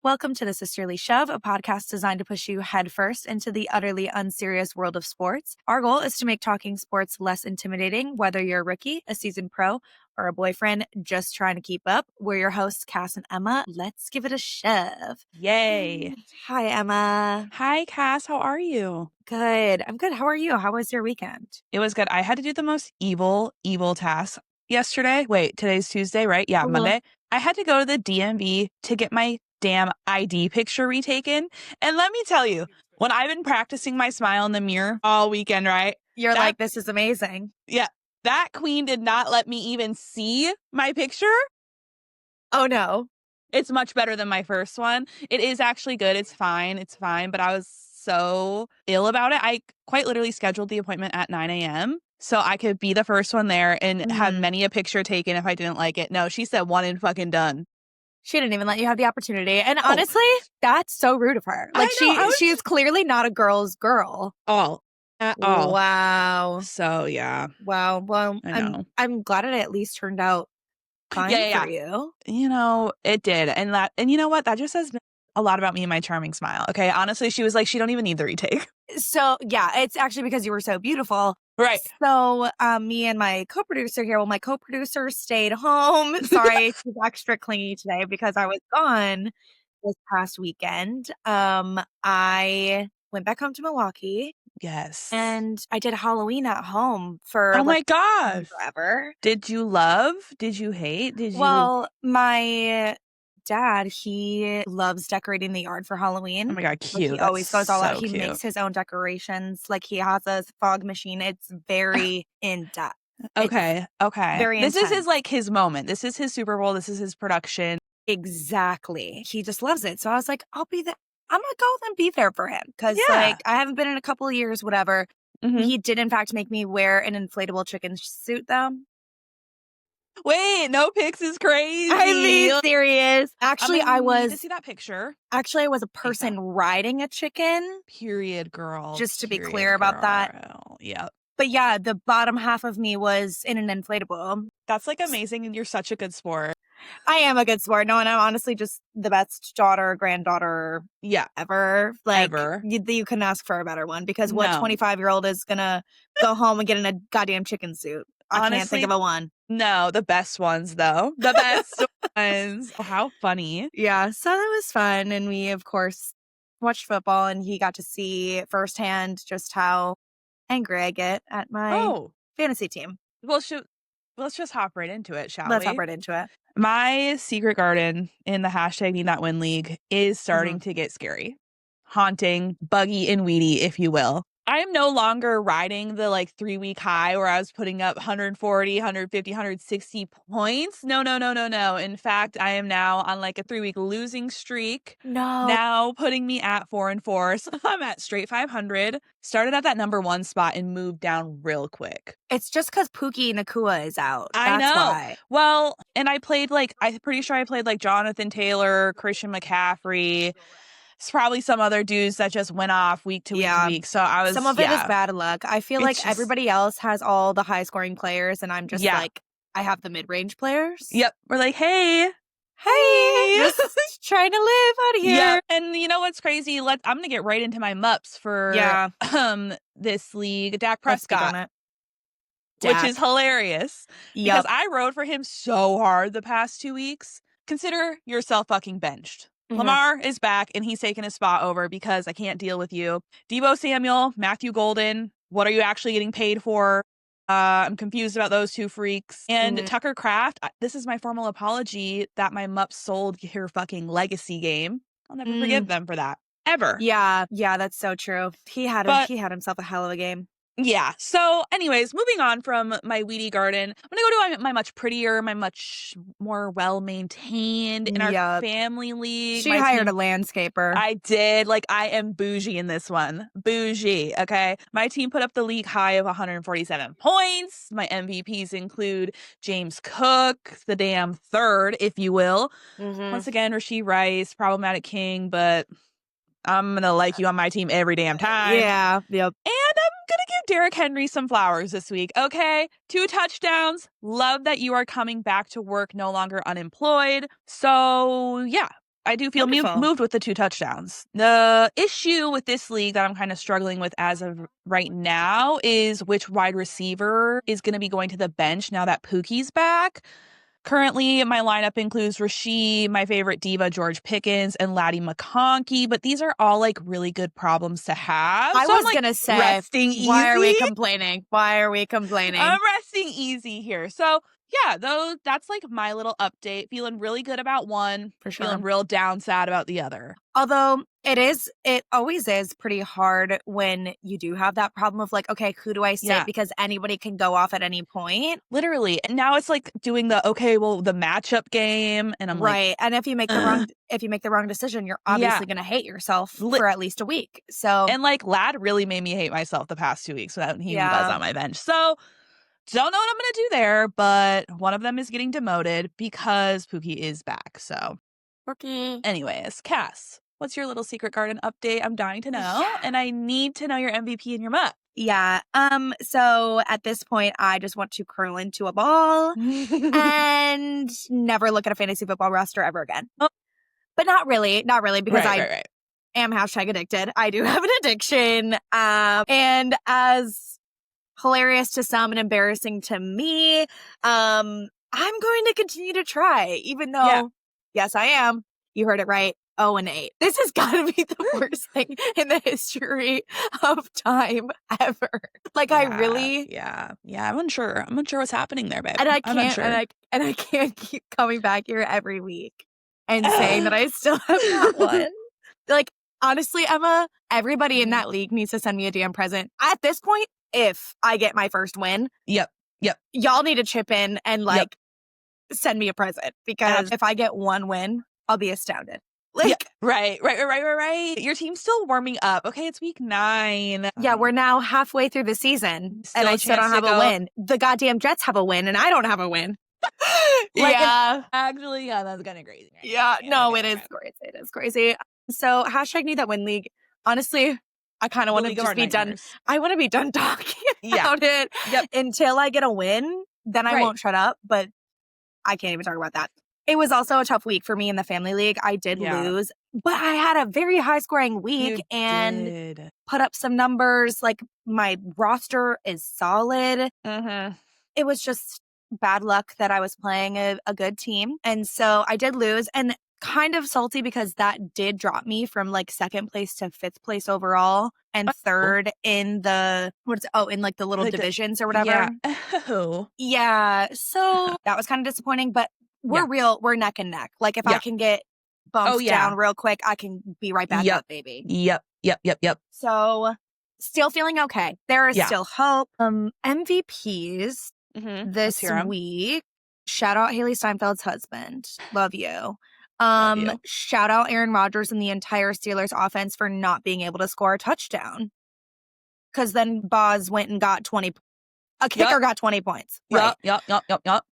Welcome to the Sisterly Shove, a podcast designed to push you headfirst into the utterly unserious world of sports. Our goal is to make talking sports less intimidating, whether you're a rookie, a seasoned pro, or a boyfriend just trying to keep up. We're your hosts, Cass and Emma. Let's give it a shove. Yay. Hi, Emma. Hi, Cass. How are you? Good. I'm good. How are you? How was your weekend? It was good. I had to do the most evil task yesterday. Wait, today's Tuesday, right? Yeah, Monday. I had to go to the DMV to get my damn ID picture retaken. And let me tell you, when I've been practicing my smile in the mirror all weekend, right? You're like, this is amazing. Yeah. That queen did not let me even see my picture. Oh, no. It's much better than my first one. It is actually good. It's fine. But I was so ill about it. I quite literally scheduled the appointment at 9 a.m. so I could be the first one there and have many a picture taken if I didn't like it. No, she said one and fucking done. She didn't even let you have the opportunity. And honestly, that's so rude of her. Like, she's clearly not a girl's girl. At all. Wow. So, yeah. Wow. Well, I know. I'm glad it at least turned out fine for you. You know, it did. And you know what? That just says a lot about me and my charming smile. Okay. Honestly, she was like, she don't even need the retake. So, yeah, it's actually because you were so beautiful. Right. So, me and my co-producer here, my co-producer stayed home. Sorry, she's extra clingy today because I was gone this past weekend. I went back home to Milwaukee. Yes. And I did Halloween at home for my gosh. forever. Did you love? Did you hate? Well, my dad, he loves decorating the yard for Halloween. Oh my God, cute. Like, he always goes all out. He cute. makes his own decorations. Like, he has a fog machine. It's very in-depth. Okay. Very This intense. is his moment. This is his Super Bowl. This is his production. Exactly. He just loves it. So I was like, I'll be there. I'm going to go and be there for him. Because, I haven't been in a couple of years, whatever. Mm-hmm. He did, in fact, make me wear an inflatable chicken suit, though. Wait, no pics is crazy. I'm being serious. Actually, I was... to see that picture. Actually, I was a person riding a chicken. Period, girl. Just to be clear about that. Yeah. But yeah, the bottom half of me was in an inflatable. That's like amazing, and you're such a good sport. I am a good sport. No, and I'm honestly just the best granddaughter ever. Like, ever. You couldn't ask for a better one because what 25-year-old is going to go home and get in a goddamn chicken suit? I can't think of a one. No, the best ones, though. The best ones. Oh, how funny. Yeah, so that was fun. And we, of course, watched football, and he got to see firsthand just how angry I get at my fantasy team. Well, let's just hop right into it, shall we? Let's hop right into it. My secret garden in the hashtag Need Not Win League is starting to get scary. Haunting, buggy, and weedy, if you will. I am no longer riding the 3-week high where I was putting up 140, 150, 160 points. No. In fact, I am now on a 3-week losing streak. No. Now putting me at 4-4. So I'm at straight 500. Started at that number 1 spot and moved down real quick. It's just because Pookie Nakua is out. I That's know. Why. Well, and I played I'm pretty sure I played Jonathan Taylor, Christian McCaffrey. It's probably some other dudes that just went off week to week to week. So I was... Some of it is bad luck. I feel like everybody else has all the high-scoring players, and I'm just I have the mid-range players. Yep. We're like, hey. Just trying to live out of here. Yeah. And you know what's crazy? I'm going to get right into my MUPs for this league. Dak Prescott. Which is hilarious. Because I rode for him so hard the past 2 weeks. Consider yourself fucking benched. Lamar is back, and he's taking his spot over because I can't deal with you. Deebo Samuel, Matthew Golden, what are you actually getting paid for? I'm confused about those two freaks. And Tucker Kraft, this is my formal apology that my MUP sold your fucking legacy game. I'll never forgive them for that. Ever. Yeah, that's so true. He had himself a hell of a game. Yeah. So anyways, moving on from my weedy garden, I'm going to go to my much prettier, my much more well-maintained in our family league. She hired a landscaper. I did. I am bougie in this one. Bougie. Okay. My team put up the league high of 147 points. My MVPs include James Cook, the damn third, if you will. Once again, Rasheed Rice, problematic king, but I'm going to like you on my team every damn time. Yeah. Yep. And I'm going to give Derrick Henry some flowers this week. Okay. 2 touchdowns. Love that you are coming back to work, no longer unemployed. So yeah, I do feel moved with the 2 touchdowns. The issue with this league that I'm kind of struggling with as of right now is which wide receiver is going to be going to the bench now that Pookie's back. Currently, my lineup includes Rasheed, my favorite diva, George Pickens, and Laddie McConkey, but these are all like really good problems to have. I was going to say, resting easy. Why are we complaining? I'm resting easy here. So yeah, that's like my little update. Feeling really good about one, for sure. Feeling real down sad about the other. Although it always is pretty hard when you do have that problem of like, okay, who do I sit? Because anybody can go off at any point. Literally. And now it's like doing the matchup game. And I'm right. And if you make the wrong decision, you're obviously going to hate yourself for at least a week. So, and like Lad really made me hate myself the past 2 weeks when he was on my bench. So don't know what I'm going to do there, but one of them is getting demoted because Pookie is back. So, okay. Anyways, Cass, what's your little secret garden update? I'm dying to know, and I need to know your MVP and your MUP. Yeah. So at this point, I just want to curl into a ball and never look at a fantasy football roster ever again. Oh. But not really, because I am #addicted. I do have an addiction. And as hilarious to some and embarrassing to me, I'm going to continue to try, even though, yes, I am. You heard it right. 0-8. This has got to be the worst thing in the history of time ever. Like, I really... Yeah. I'm unsure. I'm unsure what's happening there, babe. And I can't, and I can't keep coming back here every week and saying that I still have not won. Like, honestly, Emma, everybody in that league needs to send me a damn present. At this point, if I get my first win, yep, y'all need to chip in and send me a present, because if I get one win, I'll be astounded. Like, right. Your team's still warming up. Okay, it's week 9. Yeah, we're now halfway through the season, and I still don't have a win. The goddamn Jets have a win, and I don't have a win. Actually, that's kind of crazy. It is crazy. It is crazy. So #need that win league. Honestly, I kind of want to just be done. I want to be done talking about it until I get a win. Then I won't shut up, but I can't even talk about that. It was also a tough week for me in the family league. I did lose, but I had a very high scoring week and put up some numbers. Like, my roster is solid. It was just bad luck that I was playing a good team. And so I did lose, and kind of salty because that did drop me from like 2nd place to 5th place overall and 3rd in the the little divisions or whatever. Yeah. So that was kind of disappointing, but we're neck and neck. Like, if I can get bumped down real quick, I can be right back up, baby. Yep. So still feeling okay. There is still hope. MVPs this week. Shout out Haley Steinfeld's husband. Love you. Shout out Aaron Rodgers and the entire Steelers offense for not being able to score a touchdown. Because then Boz went and got 20. A kicker got 20 points. Right? Yep.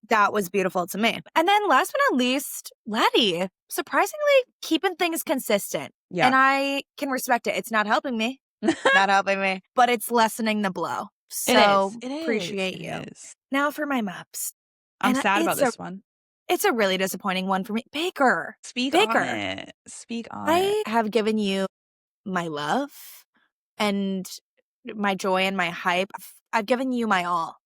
That was beautiful to me. And then last but not least, Laddie, surprisingly keeping things consistent. Yeah. And I can respect it. It's not helping me. But it's lessening the blow. So appreciate you. Now for my MUPs. I'm sad about this one. It's a really disappointing one for me. Baker. Speak on it. I have given you my love and my joy and my hype. I've given you my all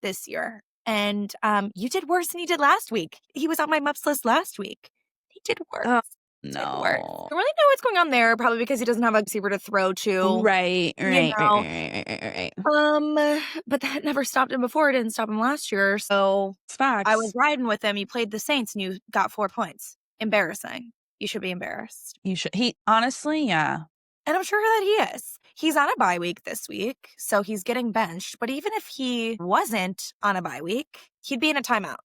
this year. And you did worse than you did last week. He was on my MUPs list last week. He did worse. No. I don't really know what's going on there, probably because he doesn't have a receiver to throw to. Right. But that never stopped him before. It didn't stop him last year. So it's facts. I was riding with him. You played the Saints and you got 4 points. Embarrassing. You should be embarrassed. You should. He honestly, yeah. And I'm sure that he is. He's on a bye week this week, so he's getting benched. But even if he wasn't on a bye week, he'd be in a timeout.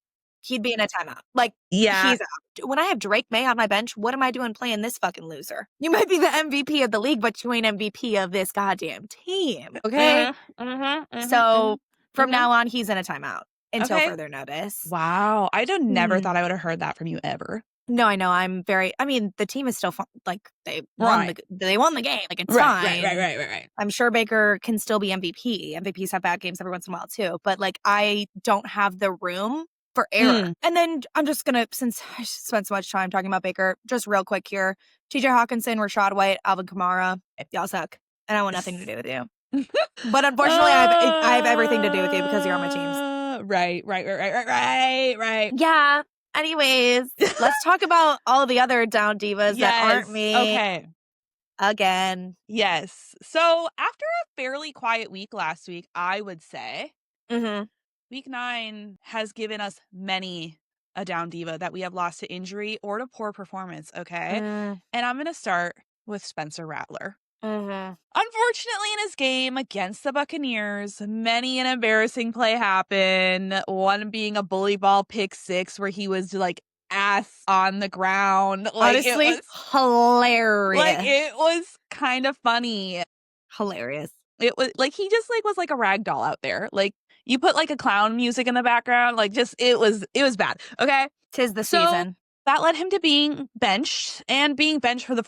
Like, he's out. When I have Drake May on my bench, what am I doing playing this fucking loser? You might be the MVP of the league, but you ain't MVP of this goddamn team, okay? So from now on, he's in a timeout until further notice. Wow. I never thought I would have heard that from you ever. No, I know. The team is still fun. Like, they won the game. Like, it's fine. Right. I'm sure Baker can still be MVP. MVPs have bad games every once in a while, too. But, like, I don't have the room for error. And then I'm just going to, since I spent so much time talking about Baker, just real quick here. TJ Hawkinson, Rashad White, Alvin Kamara, y'all suck. And I want nothing to do with you. But unfortunately, I have everything to do with you because you're on my teams. Right. Yeah. Anyways, let's talk about all the other Down Divas that aren't me. Okay. Again. Yes. So after a fairly quiet week last week, I would say week 9 has given us many a Down Diva that we have lost to injury or to poor performance. Okay. And I'm going to start with Spencer Rattler. Unfortunately, in his game against the Buccaneers, many an embarrassing play happened. One being a bully ball pick 6 where he was like ass on the ground. Like, honestly, it was hilarious. Like, it was kind of funny. Hilarious. It was like he just like was like a rag doll out there. Like, you put like a clown music in the background. Like, just it was bad. Okay, 'tis the season. That led him to being benched for the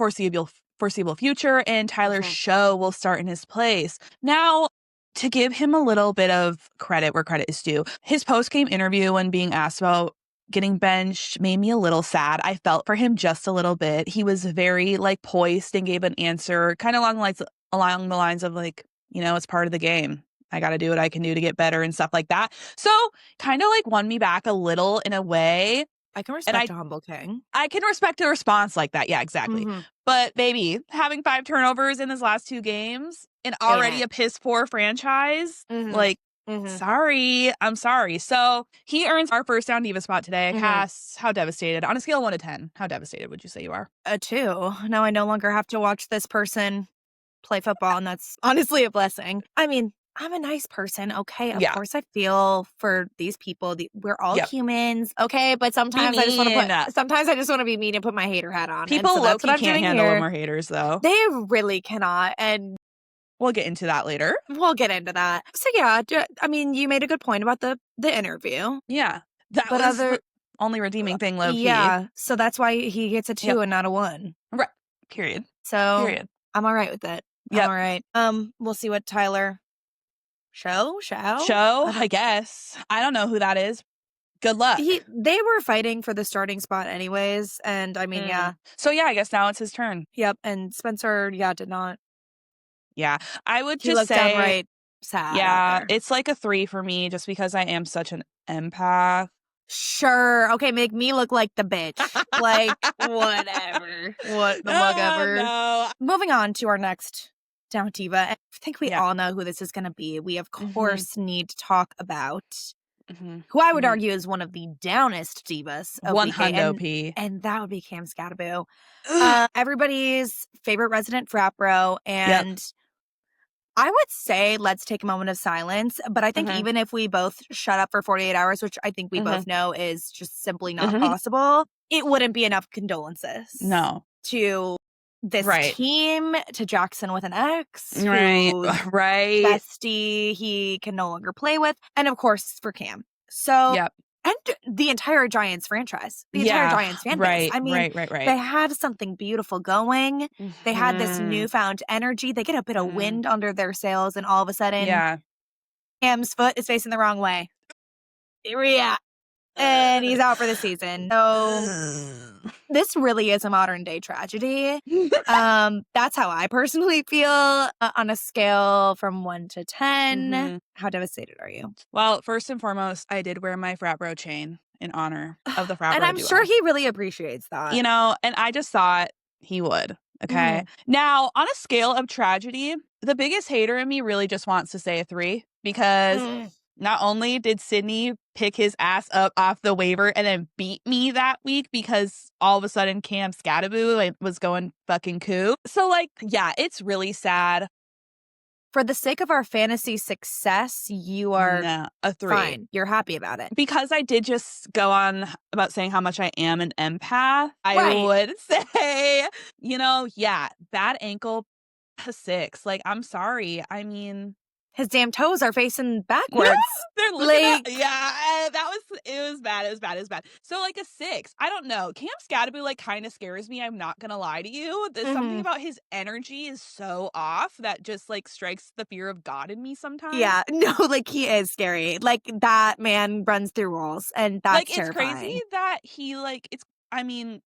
foreseeable future, and Tyler Show will start in his place. Now, to give him a little bit of credit where credit is due, his post-game interview when being asked about getting benched made me a little sad. I felt for him just a little bit. He was very like poised and gave an answer kind of along the lines of like, it's part of the game. I got to do what I can do to get better and stuff like that. So kind of like won me back a little in a way. I can respect a humble king. I can respect a response like that. Yeah, exactly. But baby, having 5 turnovers in his last 2 games and already a piss poor franchise, like, sorry, I'm sorry. So he earns our first Down Diva spot today. Cass, how devastated? On a scale of 1 to 10, how devastated would you say you are? A 2. Now I no longer have to watch this person play football, and that's honestly a blessing. I mean, I'm a nice person, okay? Of course I feel for these people. We're all humans, okay? But sometimes I just want to be mean and put my hater hat on. People low-key can't handle them or haters, though. They really cannot, and we'll get into that later. We'll get into that. So yeah, I mean, you made a good point about the interview. Yeah. That was the only redeeming thing, low-key. Yeah, so that's why he gets a 2 and not a 1. Right. Period. I'm all right with it. I'm all right. We'll see what Tyler... Show, I guess. I don't know who that is. Good luck. They were fighting for the starting spot anyways, and I mean, So yeah, I guess now it's his turn. Yep, and Spencer, did not. Yeah, I would he just say downright sad. Yeah, it's like a 3 for me, just because I am such an empath. Sure. Okay, make me look like the bitch. Like, whatever. What the fuck ever. No. Moving on to our next Down Diva. I think we all know who this is going to be. We, of course, need to talk about who I would argue is one of the downest divas of 100p. And that would be Cam Scattaboo. Everybody's favorite resident frat bro. And I would say let's take a moment of silence. But I think even if we both shut up for 48 hours, which I think we both know is just simply not possible, it wouldn't be enough condolences. No. To this team, to Jackson with an X, right, bestie he can no longer play with, and of course for Cam. So, and the entire Giants franchise, the entire Giants fan base. I mean, they had something beautiful going. They had this newfound energy. They get a bit of wind under their sails, and all of a sudden, Cam's foot is facing the wrong way. And he's out for the season. So this really is a modern day tragedy. That's how I personally feel on a scale from 1 to 10. How devastated are you? Well, first and foremost, I did wear my frat bro chain in honor of the frat bro and I'm duo. sure he really appreciates that. And I just thought he would. Okay. Now, on a scale of tragedy, the biggest hater in me really just wants to say a 3 because not only did Sydney pick his ass up off the waiver and then beat me that week because all of a sudden Cam Scattaboo was going fucking coup. So, it's really sad. For the sake of our fantasy success, you are a 3. Fine. You're happy about it. Because I did just go on about saying how much I am an empath. I would say, bad ankle 6. I'm sorry. I mean... His damn toes are facing backwards. They're looking at, it was bad. So like a 6. I don't know. Cam Scadaboo like kind of scares me. I'm not gonna lie to you. There's something about his energy is so off that just like strikes the fear of God in me sometimes. Yeah, no, like he is scary. Like that man runs through walls, and that's like it's terrifying. crazy that he like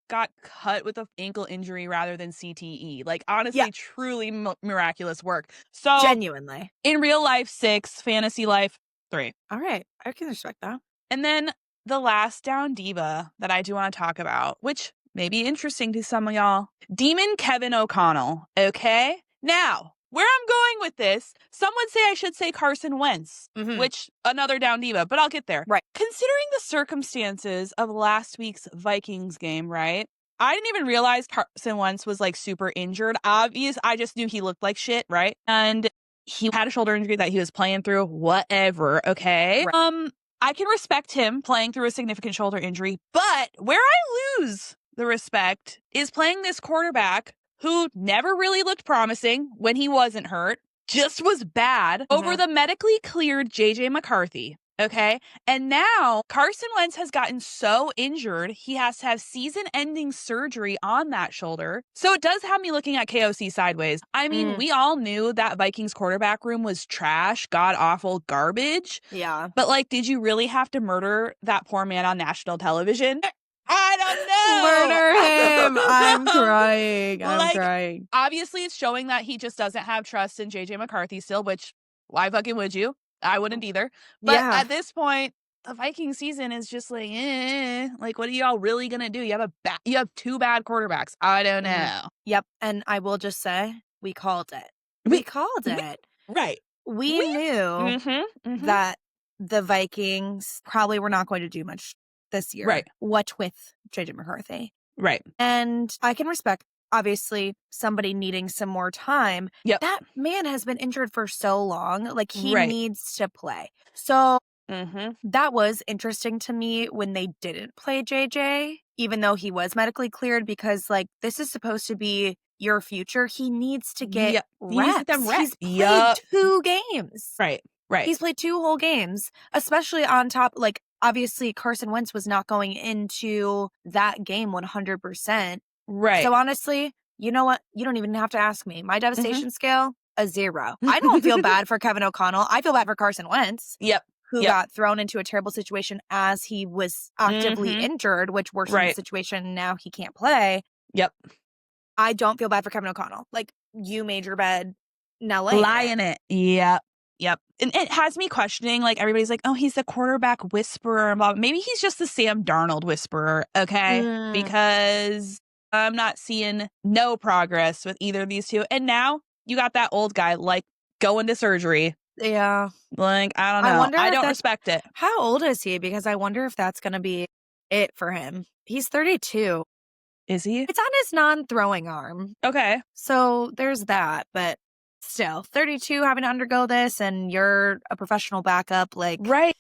got cut with an ankle injury rather than CTE. Like, honestly, truly miraculous work. So, genuinely. In real life, 6. Fantasy life, 3. All right. I can respect that. And then the last down diva that I do want to talk about, which may be interesting to some of y'all, Demon Kevin O'Connell. Okay? Now, where I'm going with this, some would say I should say Carson Wentz, which another down diva, but I'll get there. Right. Considering the circumstances of last week's Vikings game, right? I didn't even realize Carson Wentz was like super injured. I just knew he looked like shit, right? And he had a shoulder injury that he was playing through, whatever, okay? Right. I can respect him playing through a significant shoulder injury, but where I lose the respect is playing this quarterback who never really looked promising when he wasn't hurt, just was bad, over the medically cleared JJ McCarthy, okay? And now Carson Wentz has gotten so injured, he has to have season-ending surgery on that shoulder. So it does have me looking at KOC sideways. I mean, we all knew that Vikings quarterback room was trash, god-awful garbage. Yeah. But, like, did you really have to murder that poor man on national television? I don't know. Murder him. I'm crying. I'm crying. Obviously, it's showing that he just doesn't have trust in JJ McCarthy still, which why fucking would you? I wouldn't either. But at this point, the Viking season is just like, like, what are y'all really going to do? You have 2 bad quarterbacks. I don't know. Yep. And I will just say, we called it. We called it. Right. We knew that the Vikings probably were not going to do much this year. Right. What with JJ McCarthy. Right. And I can respect, obviously, somebody needing some more time. Yep. That man has been injured for so long. Like, he needs to play. So that was interesting to me when they didn't play JJ, even though he was medically cleared, because, like, this is supposed to be your future. He needs to get reps. He's played 2 games. Right. He's played 2 whole games, especially on top, like, obviously Carson Wentz was not going into that game 100%. Right. So honestly, you know what? You don't even have to ask me. My devastation scale, a 0. I don't feel bad for Kevin O'Connell. I feel bad for Carson Wentz. Yep. Who got thrown into a terrible situation as he was actively injured, which worsened the situation. Now he can't play. Yep. I don't feel bad for Kevin O'Connell. Like, you made your bed, now lie in it. Yep. And it has me questioning, like, everybody's like, oh, he's the quarterback whisperer. Maybe he's just the Sam Darnold whisperer, okay? Because I'm not seeing no progress with either of these two. And now you got that old guy, like, going to surgery. Yeah. Like, I don't know. I don't respect it. How old is he? Because I wonder if that's going to be it for him. He's 32. Is he? It's on his non-throwing arm. Okay. So there's that, but still, 32, having to undergo this, and you're a professional backup, like, right.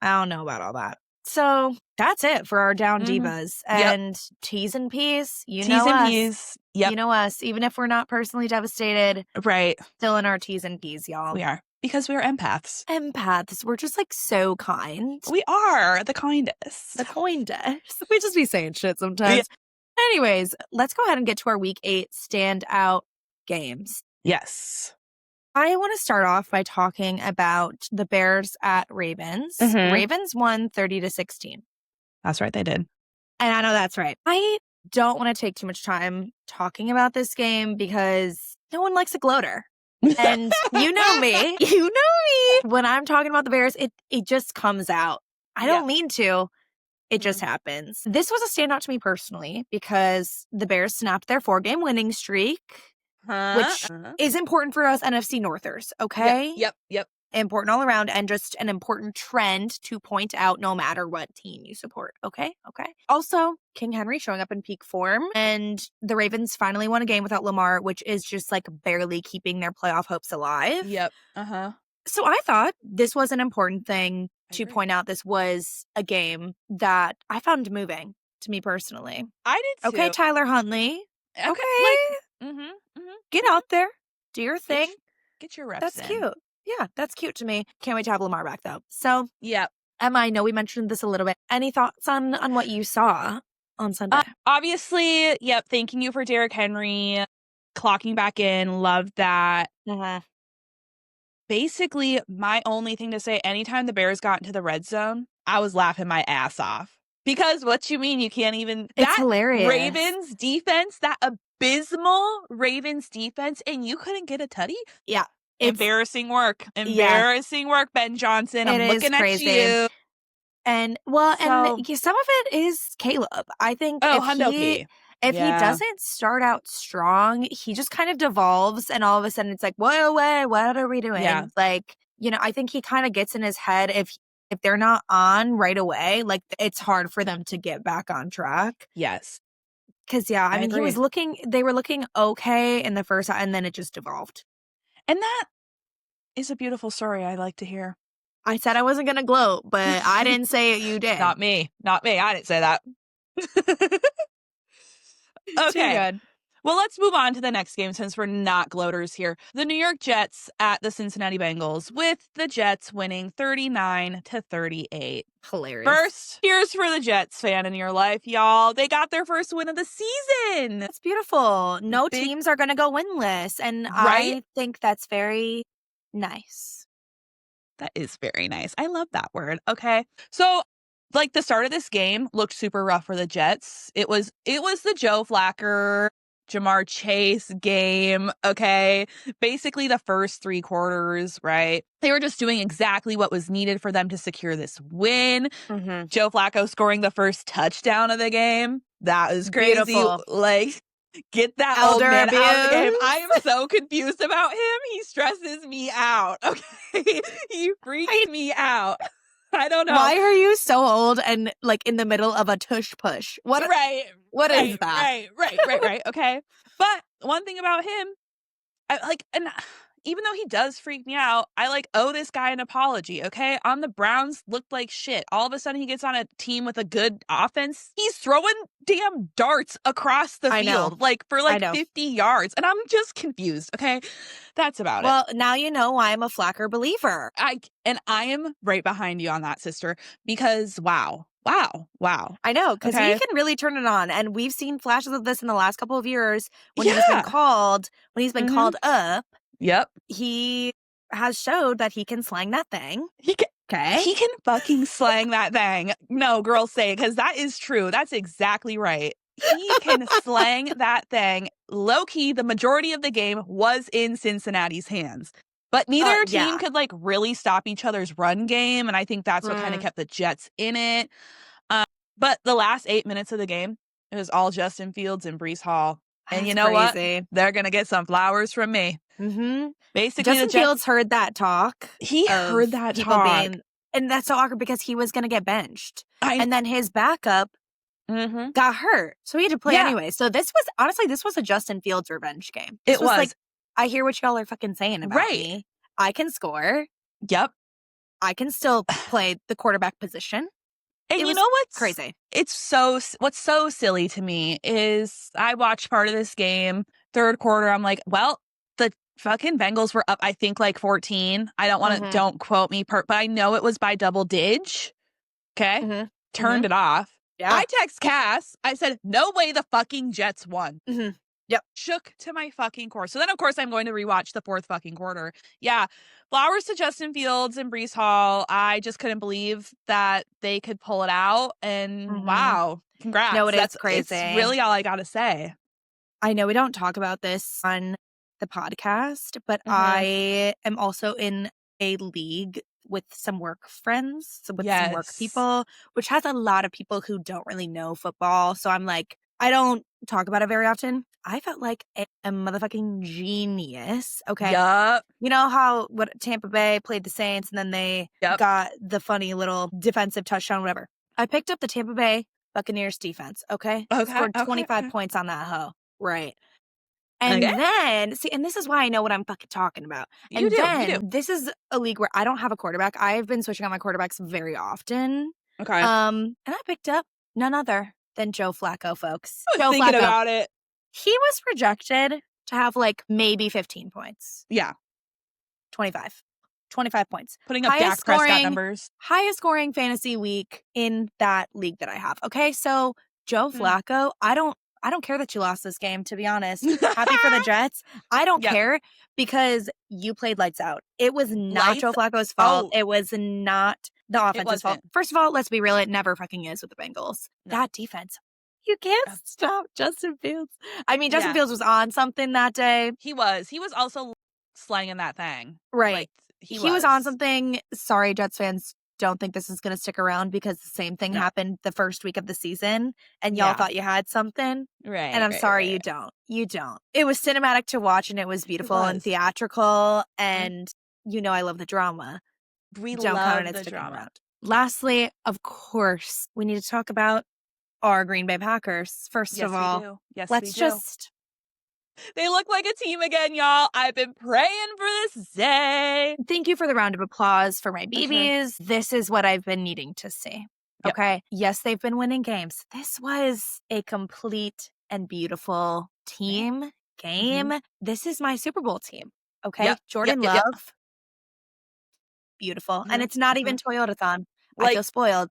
I don't know about all that. So that's it for our down divas. And T's and P's, you know us. Yep. You know us, even if we're not personally devastated. Right. Still in our T's and P's, y'all. We are. Because we are empaths. Empaths. We're just, like, so kind. We are the kindest. The kindest. We just be saying shit sometimes. Yeah. Anyways, let's go ahead and get to our Week 8 standout games. Yes. I want to start off by talking about the Bears at Ravens. Ravens won 30-16. That's right, they did. And I know that's right. I don't want to take too much time talking about this game because no one likes a gloater. And you know me. You know me. When I'm talking about the Bears, it just comes out. I don't mean to. It just happens. This was a standout to me personally because the Bears snapped their 4-game winning streak. Which is important for us NFC Northers, okay? Yep. Important all around, and just an important trend to point out no matter what team you support, okay? Also, King Henry showing up in peak form, and the Ravens finally won a game without Lamar, which is just, like, barely keeping their playoff hopes alive. Yep. So I thought this was an important thing to point out. This was a game that I found moving to me personally. I did too. Okay, Tyler Huntley. Okay. Get out there. Do your thing. Get your reps That's in. cute. Yeah, that's cute to me. Can't wait to have Lamar back, though. So, yeah. Emma, I know we mentioned this a little bit. Any thoughts on what you saw on Sunday? Obviously, yep, thanking you for Derrick Henry clocking back in. Love that. Basically, my only thing to say, anytime the Bears got into the red zone, I was laughing my ass off. Because what you mean, you can't even... It's hilarious. Ravens defense, that abysmal Ravens defense, and you couldn't get a tutty? Yeah. Embarrassing work. Embarrassing work, Ben Johnson. I'm looking at you. And, well, and some of it is Caleb. I think if he doesn't start out strong, he just kind of devolves, and all of a sudden it's like, whoa, what are we doing? Yeah. Like, you know, I think he kind of gets in his head if they're not on right away, like, it's hard for them to get back on track. Yes. Because, I mean, they were looking okay in the first, and then it just devolved. And that is a beautiful story I like to hear. I said I wasn't going to gloat, but I didn't say it, you did. Not me. I didn't say that. Okay. Too good. Well, let's move on to the next game since we're not gloaters here. The New York Jets at the Cincinnati Bengals, with the Jets winning 39-38. Hilarious. First, here's for the Jets fan in your life, y'all. They got their first win of the season. That's beautiful. No teams are going to go winless, and I think that's very nice. That is very nice. I love that word. Okay. So, like, the start of this game looked super rough for the Jets. It was the Joe Flacco, Jamar Chase game, okay? Basically the first 3 quarters, right? They were just doing exactly what was needed for them to secure this win. Mm-hmm. Joe Flacco scoring the first touchdown of the game. That was crazy. Beautiful. Like, get that old man out of the game. I am so confused about him. He stresses me out, okay? He freaks me out. I don't know. Why are you so old and, like, in the middle of a tush push? What is that? Right. Okay. But one thing about him, and even though he does freak me out, I owe this guy an apology, okay? On the Browns, looked like shit. All of a sudden, he gets on a team with a good offense. He's throwing damn darts across the field, for 50 yards. And I'm just confused, okay? That's about it. Well, now you know why I'm a Flacco believer. I am right behind you on that, sister, because wow. I know, because he can really turn it on. And we've seen flashes of this in the last couple of years when he's been called up. Yep. He has showed that he can slang that thing. He can fucking slang that thing. No, girls say it, because that is true. That's exactly right. He can slang that thing. Low key, the majority of the game was in Cincinnati's hands. But neither team could really stop each other's run game. And I think that's what kind of kept the Jets in it. But the last 8 minutes of the game, it was all Justin Fields and Breece Hall. And you know what? They're going to get some flowers from me. Mm-hmm. Basically, Justin Fields heard that talk. He heard that talk. And that's so awkward because he was going to get benched. And then his backup got hurt. So he had to play anyway. So this was a Justin Fields revenge game. It was. I hear what y'all are fucking saying about me. I can score. Yep. I can still play the quarterback position. And you know what's crazy? What's so silly to me is I watched part of this game, third quarter. I'm like, well, the fucking Bengals were up, I think 14. I don't want to, don't quote me, but I know it was by double dig. Okay. Turned it off. Yeah. I text Cass. I said, no way the fucking Jets won. Yep. Shook to my fucking core. So then, of course, I'm going to rewatch the fourth fucking quarter. Yeah. Flowers to Justin Fields and Breece Hall. I just couldn't believe that they could pull it out. And wow. Congrats. No, it's crazy. It's really all I got to say. I know we don't talk about this on the podcast, but I am also in a league with some work friends, with some work people, which has a lot of people who don't really know football. So I'm like, I don't talk about it very often. I felt like a motherfucking genius. Okay. Yep. You know how Tampa Bay played the Saints and then they got the funny little defensive touchdown, whatever. I picked up the Tampa Bay Buccaneers defense. Okay. Scored 25 points on that hoe. Right. And then, see, and this is why I know what I'm fucking talking about. And this is a league where I don't have a quarterback. I've been switching out my quarterbacks very often. Okay. And I picked up none other than Joe Flacco, folks. I was thinking about it. He was projected to have maybe 15 points. Yeah. 25. 25 points. Putting up Dak Prescott numbers. Highest scoring fantasy week in that league that I have. Okay, so Joe Flacco, I don't care that you lost this game, to be honest. Happy for the Jets. I don't care because you played lights out. It was not Joe Flacco's fault. It was not the offense's fault. First of all, let's be real. It never fucking is with the Bengals. No. That defense. You can't stop Justin Fields. I mean, Justin Fields was on something that day. He was. He was also slanging that thing. Right. Like, he was on something. Sorry, Jets fans. Don't think this is going to stick around because the same thing happened the first week of the season and y'all thought you had something. Right. And I'm sorry, you don't. You don't. It was cinematic to watch and it was beautiful and theatrical. And you know I love the drama. We don't love the drama. Around. Lastly, of course, we need to talk about our Green Bay Packers. First of all, let's just... They look like a team again, y'all. I've been praying for this day. Thank you for the round of applause for my babies. This is what I've been needing to see. Okay. Yes, they've been winning games. This was a complete and beautiful team game. This is my Super Bowl team. Okay. Jordan Love. Beautiful. And it's not even Toyota-thon. I feel spoiled.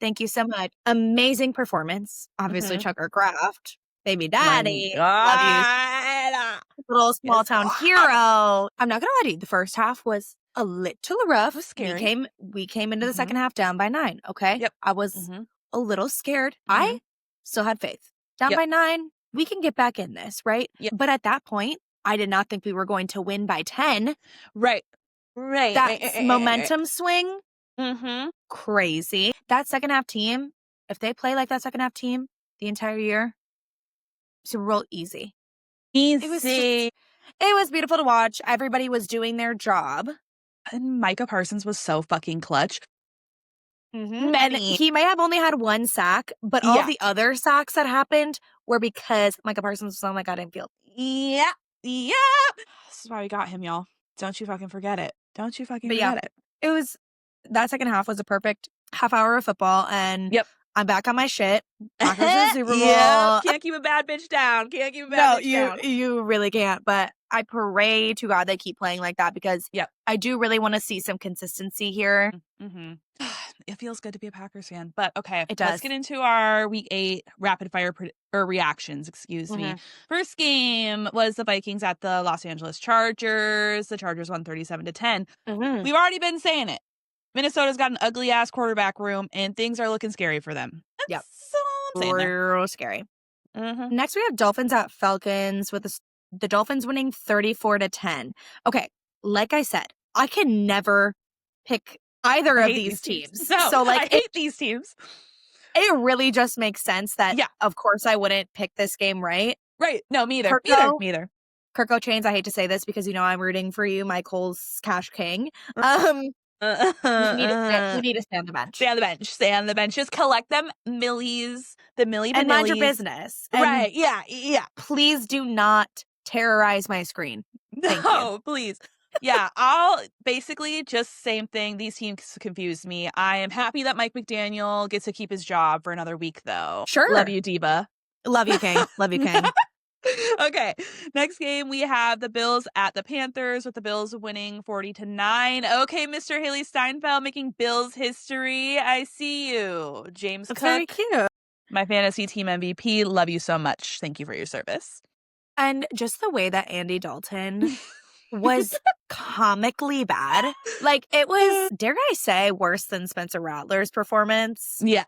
Thank you so much. Amazing performance. Obviously, Chucker Kraft. Baby daddy. Love you. Little small town hero. I'm not going to lie to you. The first half was a little rough. It was scary. We came into the second half down by 9. Okay. Yep. I was a little scared. I still had faith. Down by 9. We can get back in this, right? Yep. But at that point, I did not think we were going to win by 10. Right. That momentum swing. Mm-hmm. Crazy. That second half team, if they play like that second half team the entire year, Super Bowl easy. It was beautiful to watch. Everybody was doing their job. And Micah Parsons was so fucking clutch. And he may have only had 1 sack, but all the other sacks that happened were because Micah Parsons was on my goddamn field. Yeah. This is why we got him, y'all. Don't you fucking forget it. Don't you fucking forget it. It was, that second half was a perfect half hour of football, and I'm back on my shit. Packers in Super Bowl. Can't keep a bad bitch down. You really can't. But I pray to God they keep playing like that because I do really want to see some consistency here. It feels good to be a Packers fan. But okay, it does. Let's get into our Week 8 rapid fire reactions. Excuse me. First game was the Vikings at the Los Angeles Chargers. The Chargers won 37-10. We've already been saying it. Minnesota's got an ugly-ass quarterback room, and things are looking scary for them. That's all I'm saying there. Real scary. Next, we have Dolphins at Falcons, with the Dolphins winning 34-10. Okay, like I said, I can never pick either of these teams. No, so, like, I hate these teams. It really just makes sense that, of course, I wouldn't pick this game, right? Right. No, me either. Me either. Kirko Chains, I hate to say this because, you know, I'm rooting for you, my Cole's Cash King. You need to stay on the bench. Stay on the bench. Just collect them millies, the milli and mind your business. Right. Yeah. Please do not terrorize my screen. Thank you. Please. Yeah, I'll basically just same thing. These teams confuse me. I am happy that Mike McDaniel gets to keep his job for another week, though. Sure. Love you, Diva. Love you, King. Love you, King. Okay, next game we have the Bills at the Panthers, with the Bills winning 40-9. Okay, Mr. Haley Steinfeld making Bills history. I see you. James Cook. Very cute. My fantasy team MVP. Love you so much. Thank you for your service. And just the way that Andy Dalton was comically bad. Like, it was, dare I say, worse than Spencer Rattler's performance. Yeah.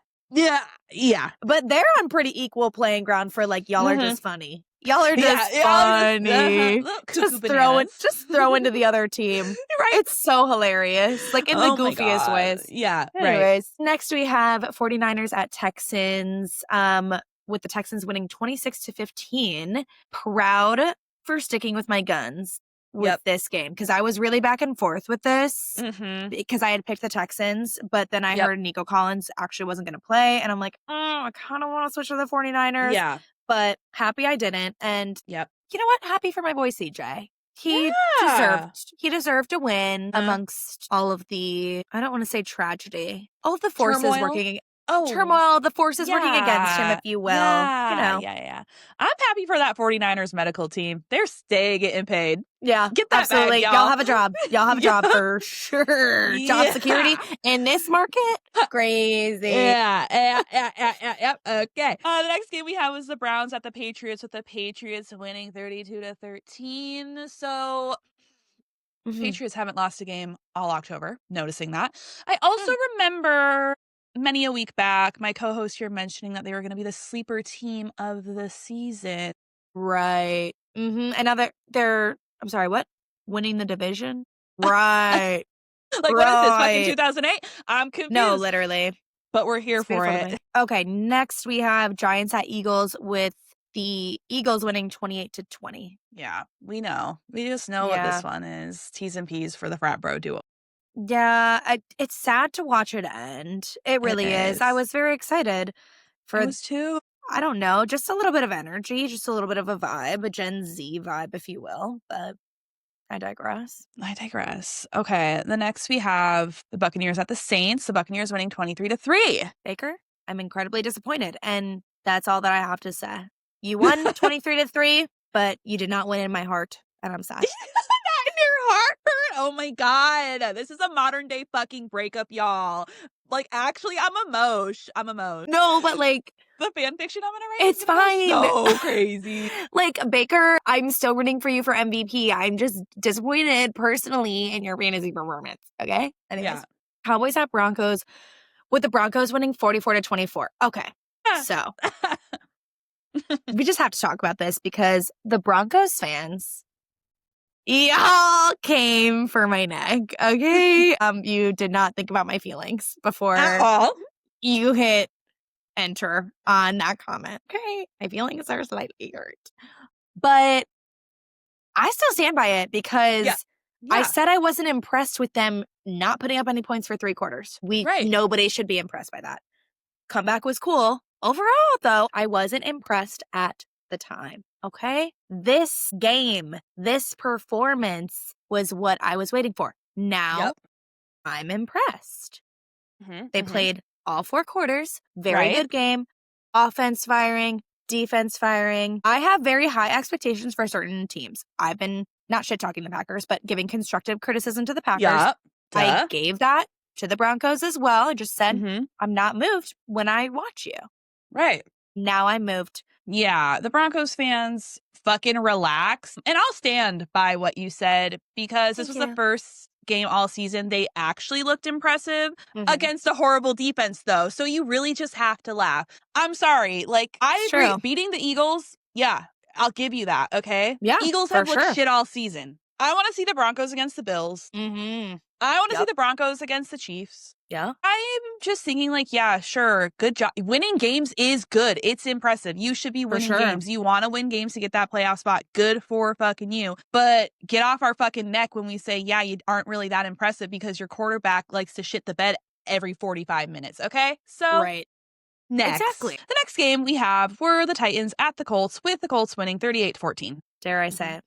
But they're on pretty equal playing ground for, like, y'all are just funny. Y'all are just funny. Just throw into the other team. Right. It's so hilarious. Like, in the goofiest ways. Yeah. Anyways, next we have 49ers at Texans, with the Texans winning 26-15. Proud for sticking with my guns with this game, because I was really back and forth with this because I had picked the Texans, but then I heard Nico Collins actually wasn't going to play, and I'm like, I kind of want to switch to the 49ers. Yeah. But happy I didn't. And you know what? Happy for my boy CJ. He deserved to win amongst all of the, I don't want to say tragedy, all of the forces turmoil? working. turmoil, the forces working against him, if you will. Yeah. I'm happy for that 49ers medical team. They're getting paid. Yeah, get that absolutely. bag, y'all have a job. Y'all have a job for sure. Job security in this market, crazy. Yeah. Okay. The next game we have was the Browns at the Patriots, with the Patriots winning 32-13. So Patriots haven't lost a game all October. Noticing that. I also remember many a week back, my co-host here mentioning that they were going to be the sleeper team of the season. Right. And now they're I'm sorry, what? Winning the division? Right. Like, what is this, fucking 2008? I'm confused. No, literally. But we're here for it. Okay, next we have Giants at Eagles, with the Eagles winning 28-20. Yeah, we know. We just know what this one is. T's and P's for the frat bro duo. Yeah, it's sad to watch it end. It really is. I was very excited for... I was too. I don't know, just a little bit of energy, just a little bit of a vibe, a Gen Z vibe, if you will. But I digress. Okay, the next we have the Buccaneers at the Saints. The Buccaneers winning 23-3. Baker, I'm incredibly disappointed, and that's all that I have to say. You won 23-3, but you did not win in my heart, and I'm sad. Not in your heart? Oh my God. This is a modern day fucking breakup, y'all. Like, actually, I'm emotion. No, but like... the fan fiction I'm gonna write. It's fine. So crazy. Like, Baker, I'm still rooting for you for MVP. I'm just disappointed personally in your fantasy performance. Okay? Anyways, Cowboys at Broncos, with the Broncos winning 44-24. Okay. So we just have to talk about this, because the Broncos fans, y'all came for my neck. Okay? You did not think about my feelings before at all. You hit enter on that comment. Okay, my feelings are slightly hurt, but I still stand by it, because I said I wasn't impressed with them not putting up any points for 3 quarters. Nobody should be impressed by that. Comeback was cool. Overall, though, I wasn't impressed at the time. Okay, this game, this performance was what I was waiting for. Now I'm impressed. They played all 4 quarters. Very good game. Offense firing, defense firing. I have very high expectations for certain teams. I've been not shit-talking the Packers, but giving constructive criticism to the Packers. I gave that to the Broncos as well. I just said, I'm not moved when I watch you. Right. Now I'm moved. Yeah, the Broncos fans, fucking relax. And I'll stand by what you said, because this was the first game all season they actually looked impressive against a horrible defense, though. So you really just have to laugh. I'm sorry. Like, I agree. Beating the Eagles, I'll give you that, okay? Yeah, Eagles have looked shit all season. I want to see the Broncos against the Bills. I want to see the Broncos against the Chiefs. Yeah. I'm just thinking, like, sure, good job. Winning games is good. It's impressive. You should be winning games. You want to win games to get that playoff spot. Good for fucking you. But get off our fucking neck when we say, you aren't really that impressive, because your quarterback likes to shit the bed every 45 minutes, okay? So, next. Exactly. The next game we have were the Titans at the Colts, with the Colts winning 38-14. Dare I say it?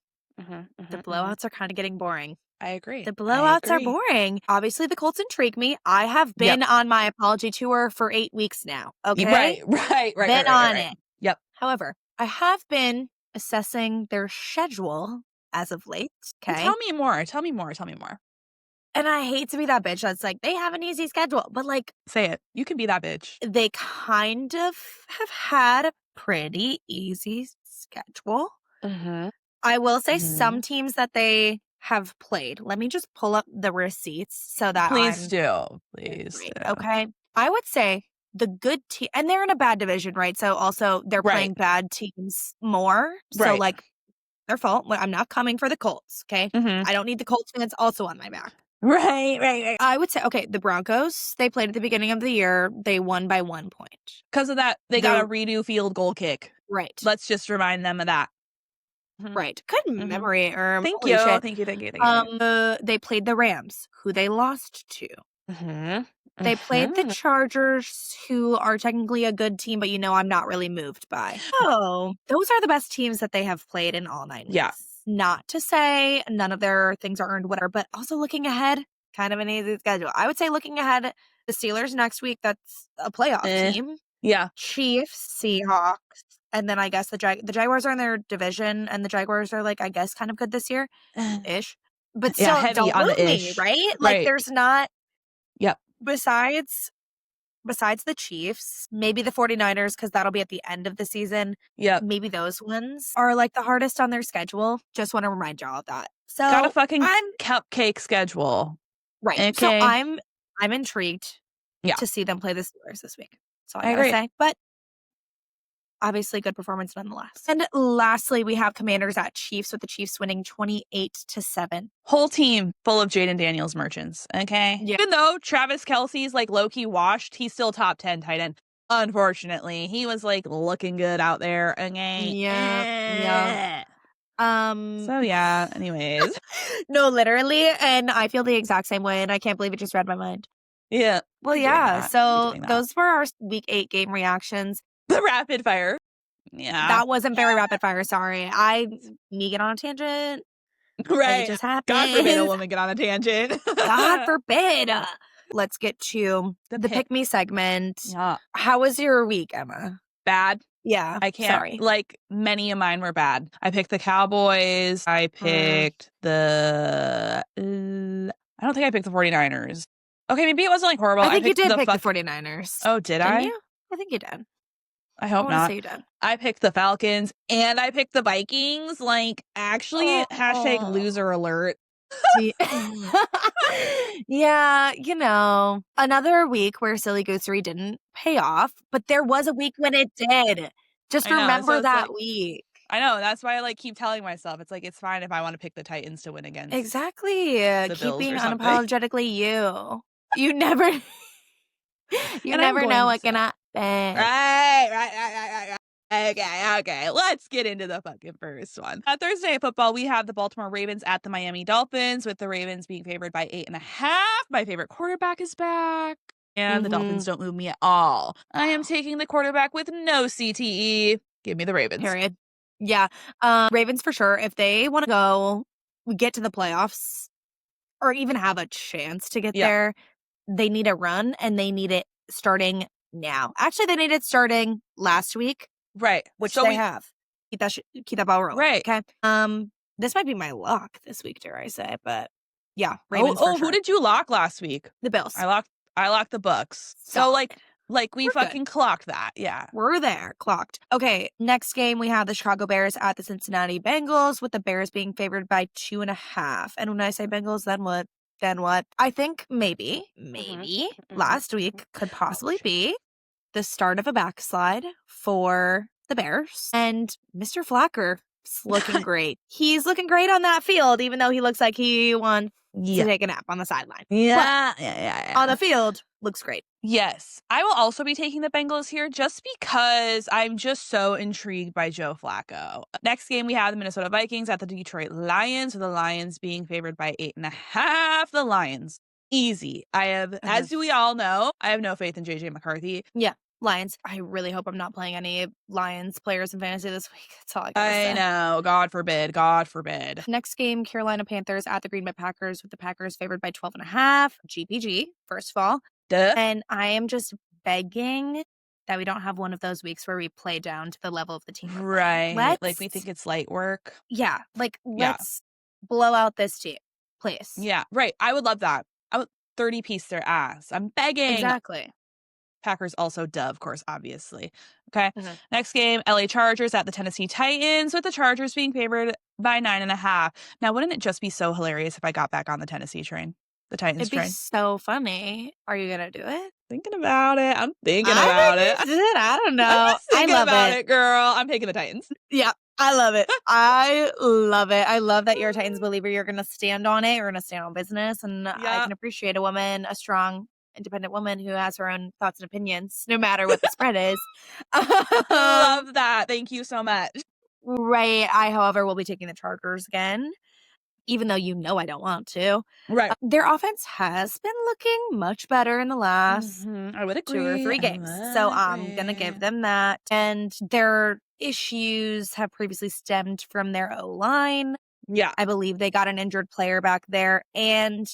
The blowouts are kind of getting boring. I agree. The blowouts are boring. Obviously, the Colts intrigue me. I have been on my apology tour for 8 weeks now. Okay? Right. Been on it. Yep. However, I have been assessing their schedule as of late. Okay. Tell me more. And I hate to be that bitch that's like, they have an easy schedule. But like, say it. You can be that bitch. They kind of have had a pretty easy schedule. I will say some teams that they have played. Let me just pull up the receipts so that Please do. Okay. I would say the good team, and they're in a bad division, right? So also they're playing bad teams more. So like, their fault. I'm not coming for the Colts. Okay. I don't need the Colts fans also on my back. Right. I would say, okay, the Broncos, they played at the beginning of the year. They won by 1 point. Because of that, they got a redo field goal kick. Right. Let's just remind them of that. Right. Good memory. Thank you. Thank you. They played the Rams, who they lost to. They played the Chargers, who are technically a good team, but I'm not really moved by. Oh, those are the best teams that they have played in all 9 weeks. Yeah. Not to say none of their things are earned, whatever, but also looking ahead, kind of an easy schedule. I would say looking ahead, the Steelers next week, that's a playoff team. Yeah. Chiefs, Seahawks, and then I guess the Jaguars are in their division, and the Jaguars are, like, I guess kind of good this year-ish. But still, heavy don't on lose the me, ish. right? Like, there's not... Yep. Besides the Chiefs, maybe the 49ers, because that'll be at the end of the season. Yep. Maybe those ones are, like, the hardest on their schedule. Just want to remind y'all of that. So got a fucking cupcake schedule. Right. Okay. So I'm intrigued to see them play the Steelers this week. That's all I gotta say. But obviously good performance nonetheless. And lastly, we have Commanders at Chiefs, with the Chiefs winning 28-7. Whole team full of Jaden Daniels merchants. Okay. Yeah. Even though Travis Kelce's like low-key washed, he's still top 10 tight end. Unfortunately, he was like looking good out there. Okay. Yeah. So yeah, anyways. No, literally. And I feel the exact same way. And I can't believe it just read my mind. Yeah. Well, yeah. So those were our week 8 game reactions. The rapid fire. Yeah. That wasn't very rapid fire. Sorry. Me get on a tangent. Right. It just happened. God forbid a woman get on a tangent. God forbid. Let's get to the pick me segment. Yeah. How was your week, Emma? Bad. Yeah. I can't. Sorry. Like, many of mine were bad. I picked the Cowboys. I picked the... I don't think I picked the 49ers. Okay, maybe it wasn't like horrible. I think you did pick the 49ers. Oh, did I? You? I think you did. I hope not. Say you did. I picked the Falcons and I picked the Vikings. Like, actually, hashtag loser alert. Yeah, you know, another week where silly goosery didn't pay off, but there was a week when it did. Just remember that week. I know. That's why I like keep telling myself it's like it's fine if I want to pick the Titans to win against. Exactly. Keep being unapologetically you. You never know what can happen. Right. Okay. Let's get into the fucking first one. Thursday Night Football, we have the Baltimore Ravens at the Miami Dolphins, with the Ravens being favored by 8.5. My favorite quarterback is back. And the Dolphins don't move me at all. I am taking the quarterback with no CTE. Give me the Ravens. Period. Yeah. Ravens for sure. If they want to get to the playoffs, or even have a chance to get there, they need a run, and they need it starting now. Actually, they need it starting last week. Right. Which they have. Keep that ball rolling. Right. Okay. This might be my lock this week, dare I say, but yeah, Ravens for sure. Who did you lock last week? The Bills. I locked the Bucks. So like we fucking clocked that. Yeah. We're there. Clocked. Okay. Next game, we have the Chicago Bears at the Cincinnati Bengals, with the Bears being favored by 2.5. And when I say Bengals, then what? I think maybe last week could possibly be the start of a backslide for the Bears. And Mr. Flacco is looking great. He's looking great on that field, even though he looks like he wants to take a nap on the sideline. Yeah. On the field, looks great. Yes. I will also be taking the Bengals here just because I'm just so intrigued by Joe Flacco. Next game, we have the Minnesota Vikings at the Detroit Lions, with the Lions being favored by 8.5. The Lions. Easy. As do we all know, I have no faith in JJ McCarthy. Yeah. Lions. I really hope I'm not playing any Lions players in fantasy this week. That's all I gotta say. I know. God forbid. Next game, Carolina Panthers at the Green Bay Packers, with the Packers favored by 12.5. GPG, first of all. Duh. And I am just begging that we don't have one of those weeks where we play down to the level of the team. Right. Like we think it's light work. Yeah. Like let's blow out this team, please. Yeah. Right. I would love that. I would 30-piece their ass. I'm begging. Exactly. Packers also duh, of course, obviously. Okay. Next game, LA Chargers at the Tennessee Titans, with the Chargers being favored by 9.5. Now, wouldn't it just be so hilarious if I got back on the Tennessee train? The Titans train. It'd be so funny. Are you going to do it? Thinking about it. I'm thinking about it. I don't know. I love it, girl. I'm taking the Titans. Yeah. I love it. I love it. I love that you're a Titans believer. You're going to stand on it. You're going to stand on business. And I can appreciate a woman, a strong, independent woman who has her own thoughts and opinions, no matter what the spread is. Love that. Thank you so much. Right. I, however, will be taking the Chargers again, even though I don't want to. Right. Their offense has been looking much better in the last I would agree. 2 or 3 games. So I'm going to give them that. And their issues have previously stemmed from their O-line. Yeah. I believe they got an injured player back there. And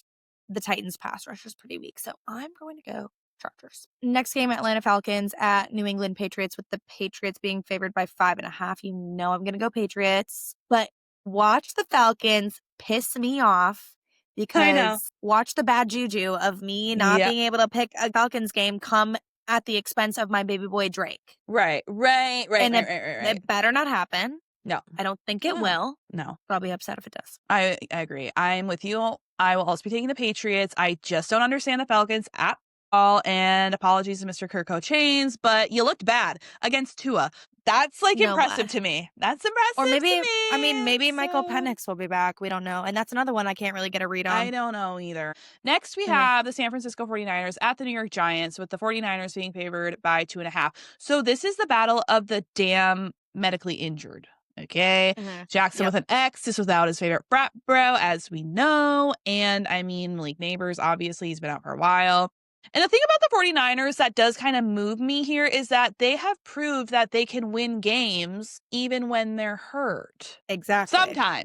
the Titans pass rush is pretty weak. So I'm going to go Chargers. Next game, Atlanta Falcons at New England Patriots, with the Patriots being favored by 5.5. You know I'm going to go Patriots. But watch the Falcons piss me off, because watch the bad juju of me not being able to pick a Falcons game come at the expense of my baby boy Drake. Right. And it better not happen. No. I don't think it will. No. But I'll be upset if it does. I agree. I'm with you. I will also be taking the Patriots. I just don't understand the Falcons at all. And apologies to Mr. Kirk Chains, but you looked bad against Tua. That's impressive to me. That's impressive. Or maybe, to me. Maybe Michael Penix will be back. We don't know. And that's another one I can't really get a read on. I don't know either. Next, we have the San Francisco 49ers at the New York Giants, with the 49ers being favored by 2.5. So this is the battle of the damn medically injured. Okay. Jackson with an X is without his favorite frat bro, as we know. And I mean, Malik Neighbors, obviously, he's been out for a while. And the thing about the 49ers that does kind of move me here is that they have proved that they can win games even when they're hurt. Exactly.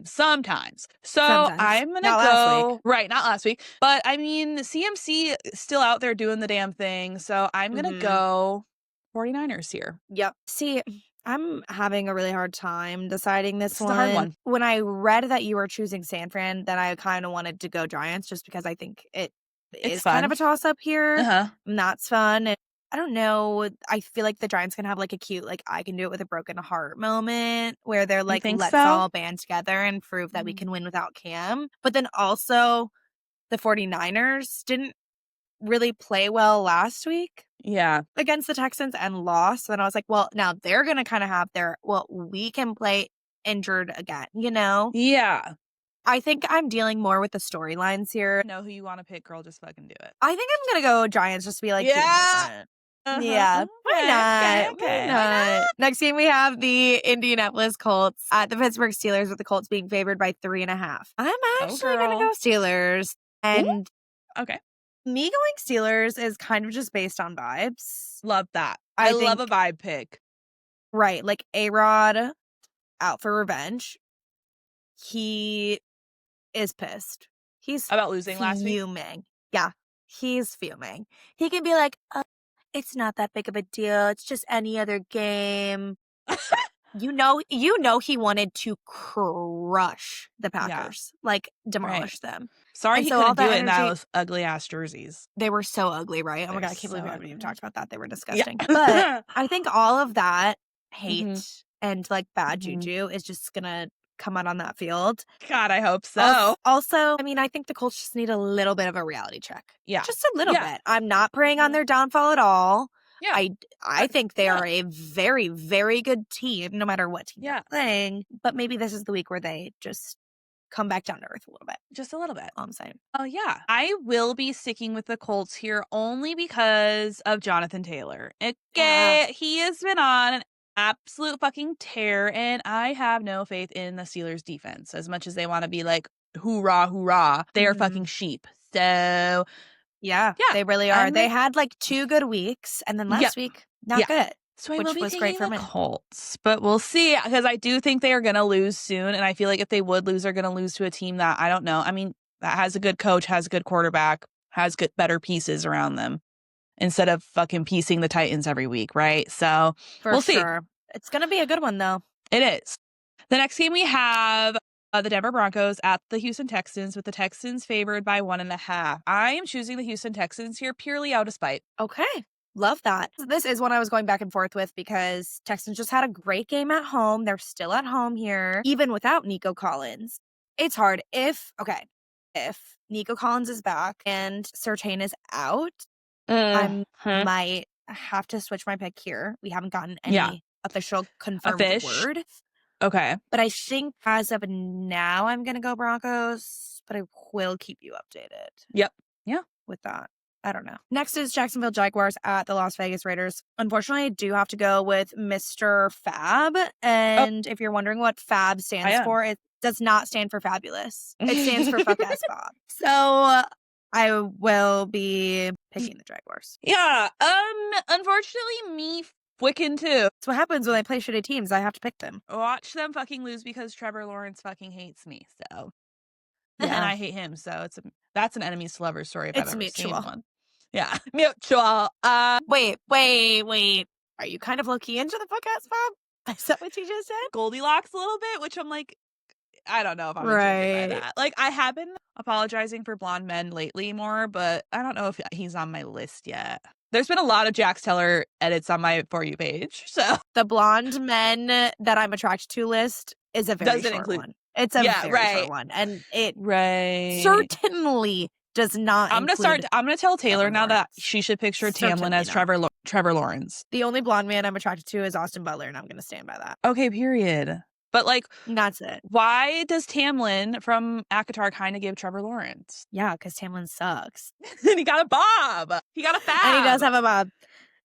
Sometimes. So I'm going to go. Right, not last week. But I mean, CMC is still out there doing the damn thing. So I'm going to go 49ers here. Yep. See, I'm having a really hard time deciding this one. It's a hard one. When I read that you were choosing San Fran, then I kind of wanted to go Giants, just because I think it's fun. Kind of a toss-up here. That's fun. And I don't know. I feel like the Giants can have a cute, I can do it with a broken heart moment, where they're let's all band together and prove that we can win without Cam. But then also, the 49ers didn't really play well last week. Yeah. Against the Texans, and lost. And I was like, well, now they're going to kind of have we can play injured again, Yeah. I think I'm dealing more with the storylines here. Know who you want to pick, girl. Just fucking do it. I think I'm going to go Giants, just to be yeah. Yeah. Why not? Okay. Why not? Next game, we have the Indianapolis Colts at the Pittsburgh Steelers, with the Colts being favored by 3.5. I'm actually going to go Steelers. And okay. Me going Steelers is kind of just based on vibes. Love that. I love a vibe pick. Right. A-Rod out for revenge. He is pissed. He's about losing last week? Fuming. Yeah. He's fuming. He can be like, it's not that big of a deal. It's just any other game. You know he wanted to crush the Packers. Demolish them. Sorry he couldn't do it in those ugly ass jerseys. They were so ugly, right? Oh my God, I can't believe we haven't even talked about that. They were disgusting. Yeah. But I think all of that hate and bad juju is just gonna come out on that field. God, I hope so. Also, I mean, I think the Colts just need a little bit of a reality check. Yeah. Just a little bit. I'm not preying on their downfall at all. Yeah. I think they are a very, very good team, no matter what team they're playing. But maybe this is the week where they just come back down to earth a little bit. Just a little bit. All I'm saying. Oh, yeah. I will be sticking with the Colts here only because of Jonathan Taylor. Okay. He has been on an absolute fucking tear, and I have no faith in the Steelers defense. As much as they want to be hoorah, hoorah, they are fucking sheep. So... Yeah, they really are. They had 2 good weeks, and then last week, not good. So I will be taking the Colts, but we'll see, because I do think they are going to lose soon, and I feel like if they would lose, they're going to lose to a team that, I don't know, I mean, that has a good coach, has a good quarterback, has better pieces around them, instead of fucking piecing the Titans every week, right? So we'll see. It's going to be a good one, though. It is. The next game we have the Denver Broncos at the Houston Texans, with the Texans favored by 1.5. I am choosing the Houston Texans here purely out of spite. Okay. Love that. This is one I was going back and forth with, because Texans just had a great game at home. They're still at home here, even without Nico Collins. It's hard. If Nico Collins is back and Surtain is out, I might have to switch my pick here. We haven't gotten any official confirmed word. Okay. But I think as of now, I'm going to go Broncos, but I will keep you updated. Yep. Yeah. With that. I don't know. Next is Jacksonville Jaguars at the Las Vegas Raiders. Unfortunately, I do have to go with Mr. Fab. And if you're wondering what Fab stands for, it does not stand for fabulous. It stands for fuck ass Bob. So I will be picking the Jaguars. Yeah. Unfortunately, me Wiccan too. That's what happens when I play shitty teams. I have to pick them. Watch them fucking lose because Trevor Lawrence fucking hates me. So Yeah. And I hate him, so that's an enemies to lovers story if I've ever mutual. seen one. Yeah. Mutual. Wait. Are you kind of low-key into the podcast, Bob? Is that what you just said? Goldilocks a little bit, which I'm like, I don't know if I'm intrigued by that. Like, I have been apologizing for blonde men lately more, but I don't know if he's on my list yet. There's been a lot of Jax Teller edits on my For You page, so. The blonde men that I'm attracted to list is a very short one. It's a very short one. And it certainly does not I'm gonna tell Taylor now that she should picture Tamlin as Trevor Lawrence. The only blonde man I'm attracted to is Austin Butler, and I'm gonna stand by that. Okay, period. But like, that's it. Why does Tamlin from ACOTAR kind of give Trevor Lawrence? Yeah, because Tamlin sucks. And he got a bob. He got a fab. And he does have a bob.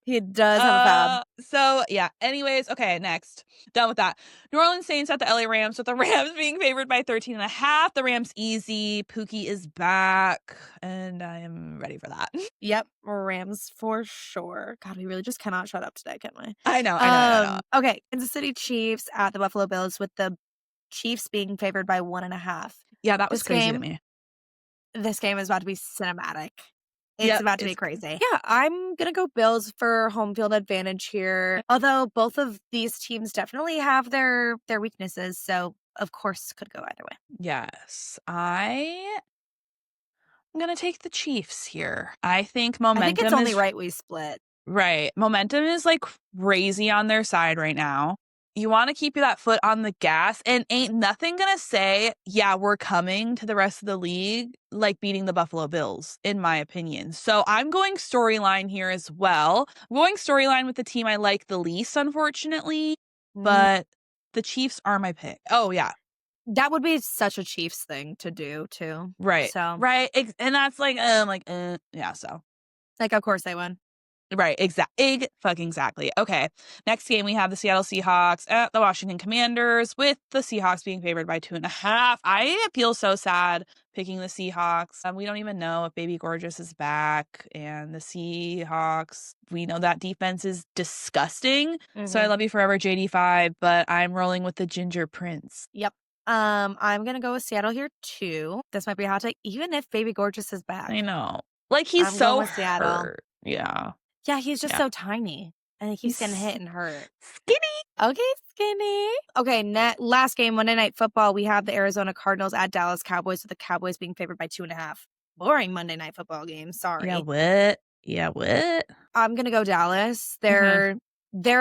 He does have a fab. So, yeah. Anyways, okay, next. Done with that. New Orleans Saints at the LA Rams, with the Rams being favored by 13.5. The Rams easy. Pookie is back, and I am ready for that. Yep, Rams for sure. God, we really just cannot shut up today, can we? I know. Okay, Kansas City Chiefs at the Buffalo Bills, with the Chiefs being favored by 1.5. Yeah, that was crazy to me. This game is about to be cinematic. It's about to be crazy. Yeah, I'm going to go Bills for home field advantage here. Although both of these teams definitely have their weaknesses. So, of course, could go either way. Yes. I'm going to take the Chiefs here. I think momentum I think it's only right we split. Right. Momentum is like crazy on their side right now. You want to keep that foot on the gas, and ain't nothing going to say, yeah, we're coming to the rest of the league like beating the Buffalo Bills, in my opinion. So I'm going storyline here as well. I'm going storyline with the team I like the least, unfortunately, but the Chiefs are my pick. Oh, yeah. That would be such a Chiefs thing to do, too. Right. So. Right. And that's like, yeah, so. Like, of course they win. Right, exactly. Okay, next game we have the Seattle Seahawks at the Washington Commanders, with the Seahawks being favored by 2.5. I feel so sad picking the Seahawks. We don't even know if Baby Gorgeous is back, and the Seahawks, we know that defense is disgusting. So I love you forever, JD5, but I'm rolling with the Ginger Prince. Yep. I'm gonna go with Seattle here too. This might be a hot take, even if Baby Gorgeous is back. I know, like he's so hurt. Yeah. Yeah, he's just so tiny, and he keeps getting hit and hurt. Skinny. Okay, skinny. Okay, last game, Monday Night Football. We have the Arizona Cardinals at Dallas Cowboys, with the Cowboys being favored by 2.5. Boring Monday Night Football game. Sorry. Yeah, what? I'm gonna go Dallas. They're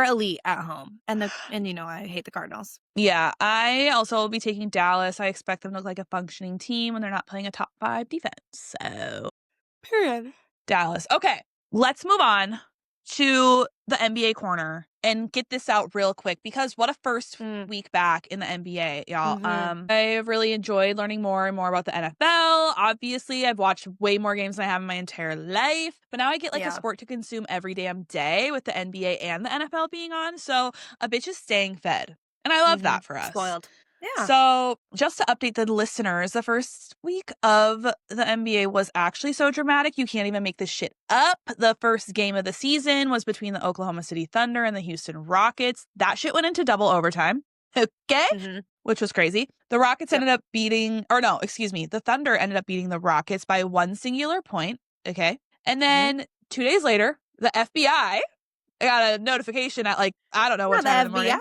elite at home, and I hate the Cardinals. Yeah, I also will be taking Dallas. I expect them to look like a functioning team when they're not playing a top 5 defense. So, period. Dallas. Okay. Let's move on to the NBA corner and get this out real quick, because what a first week back in the NBA, y'all. I've really enjoyed learning more and more about the NFL. Obviously, I've watched way more games than I have in my entire life, but now I get a sport to consume every damn day with the NBA and the NFL being on. So a bitch is staying fed. And I love that for us. Spoiled. Yeah. So just to update the listeners, the first week of the NBA was actually so dramatic, you can't even make this shit up. The first game of the season was between the Oklahoma City Thunder and the Houston Rockets. That shit went into double overtime. Okay? Which was crazy. The Rockets ended up the Thunder ended up beating the Rockets by one singular point. Okay? And then 2 days later, the FBI, I got a notification at I don't know what time in the morning.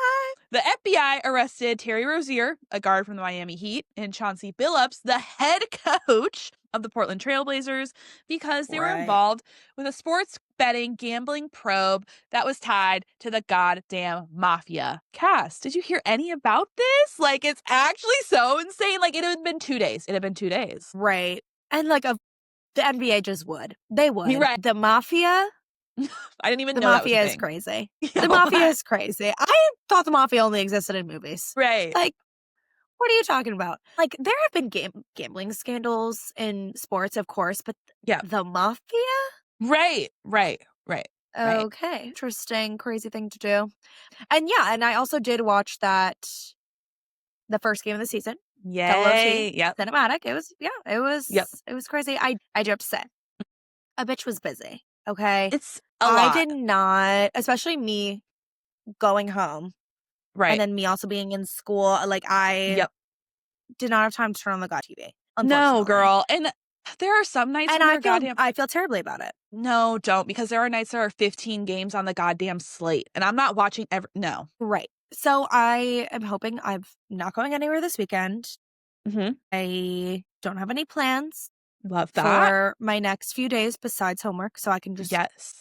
The FBI arrested Terry Rozier, a guard from the Miami Heat, and Chauncey Billups, the head coach of the Portland Trailblazers, because they were involved with a sports betting gambling probe that was tied to the goddamn Mafia cast. Did you hear any about this? It's actually so insane. It had been 2 days. Right. And the NBA just would. They would. Right. The Mafia... I didn't even know the Mafia is crazy. The Mafia is crazy. I thought the Mafia only existed in movies. Right. What are you talking about? There have been gambling scandals in sports, of course, but the Mafia? Right. Okay. Interesting, crazy thing to do. And I also did watch the first game of the season. Yay. Yep. Cinematic. It was crazy. I do have to say, a bitch was busy. Okay. It's a lot. I did not, especially me going home. Right. And then me also being in school. I did not have time to turn on the God TV. unfortunately. No, girl. And there are some nights and I feel terribly about it. No, don't, because there are nights there are 15 games on the goddamn slate, and I'm not watching no. Right. So I am hoping I'm not going anywhere this weekend. Mm-hmm. I don't have any plans. Love that. For my next few days besides homework, so I can just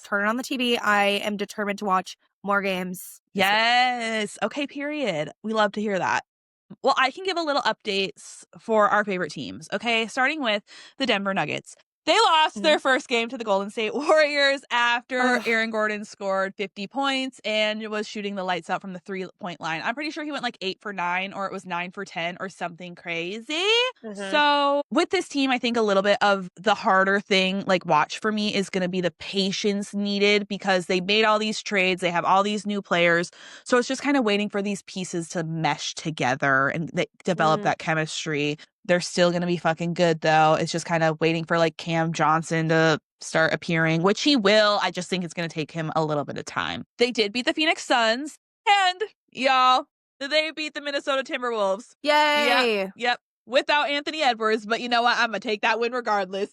turn it on the TV. I am determined to watch more games. Yes. Okay, period. We love to hear that. Well, I can give a little updates for our favorite teams, okay? Starting with the Denver Nuggets. They lost their first game to the Golden State Warriors after Aaron Gordon scored 50 points and was shooting the lights out from the 3-point line. I'm pretty sure he went like 8 for 9 or it was 9 for 10 or something crazy. So with this team, I think a little bit of the harder thing, like watch for me, is going to be the patience needed because they made all these trades. They have all these new players. So it's just kind of waiting for these pieces to mesh together and develop that chemistry. They're still going to be fucking good, though. It's just kind of waiting for, like, Cam Johnson to start appearing, which he will. I just think it's going to take him a little bit of time. They did beat the Phoenix Suns, and, y'all, they beat the Minnesota Timberwolves. Yay! Yep. Without Anthony Edwards, but you know what? I'm going to take that win regardless.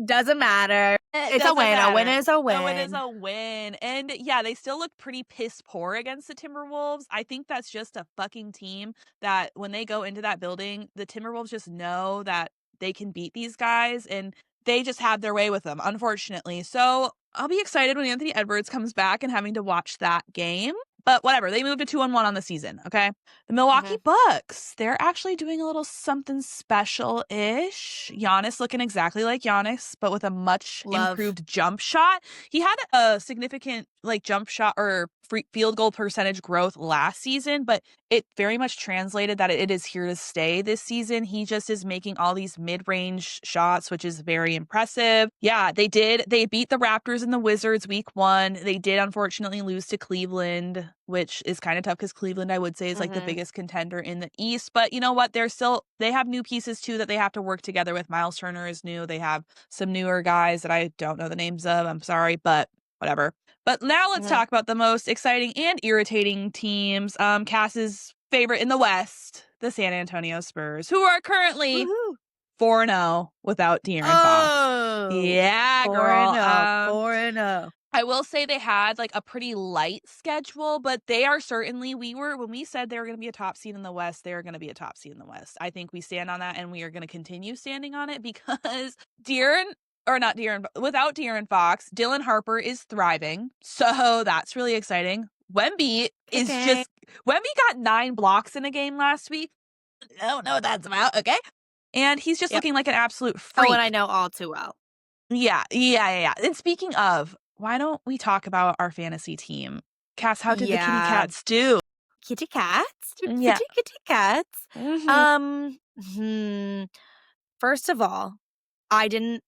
Doesn't matter. It's a win. A win is a win. A win is a win. And yeah, they still look pretty piss poor against the Timberwolves. I think that's just a fucking team that when they go into that building, the Timberwolves just know that they can beat these guys and they just have their way with them, unfortunately. So I'll be excited when Anthony Edwards comes back and having to watch that game. But whatever, they moved to 2-1 on the season, okay? The Milwaukee Bucks, they're actually doing a little something special-ish. Giannis looking exactly like Giannis, but with a much improved jump shot. He had a significant jump shot or field goal percentage growth last season, but it very much translated that it is here to stay this season. He just is making all these mid-range shots, which is very impressive. Yeah, they did. They beat the Raptors and the Wizards week 1. They did unfortunately lose to Cleveland, which is kind of tough because Cleveland, I would say, is like the biggest contender in the East. But you know what? They have new pieces too that they have to work together with. Miles Turner is new. They have some newer guys that I don't know the names of. I'm sorry, but whatever. But now let's talk about the most exciting and irritating teams. Cass's favorite in the West, the San Antonio Spurs, who are currently 4-0 without De'Aaron Fox. Yeah, girl. 4-0. I will say they had a pretty light schedule, but they are certainly, when we said they were going to be a top seed in the West, they are going to be a top seed in the West. I think we stand on that and we are going to continue standing on it because without De'Aaron Fox, Dylan Harper is thriving. So that's really exciting. Wemby got 9 blocks in a game last week. I don't know what that's about. Okay. And he's just looking like an absolute freak. Oh, and I know all too well. Yeah. And speaking of, why don't we talk about our fantasy team? Cass, how did the kitty cats do? Kitty cats? Yeah. Kitty cats? First of all, I didn't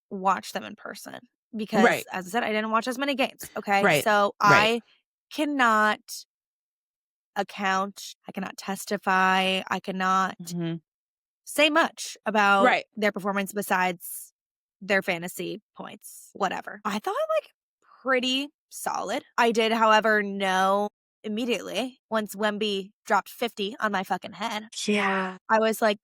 watch them in person because, as I said, I didn't watch as many games. Okay. Right. So I cannot account, I cannot testify, I cannot say much about their performance besides their fantasy points, whatever. I thought pretty solid. I did, however, know immediately once Wemby dropped 50 on my fucking head. Yeah. I was like,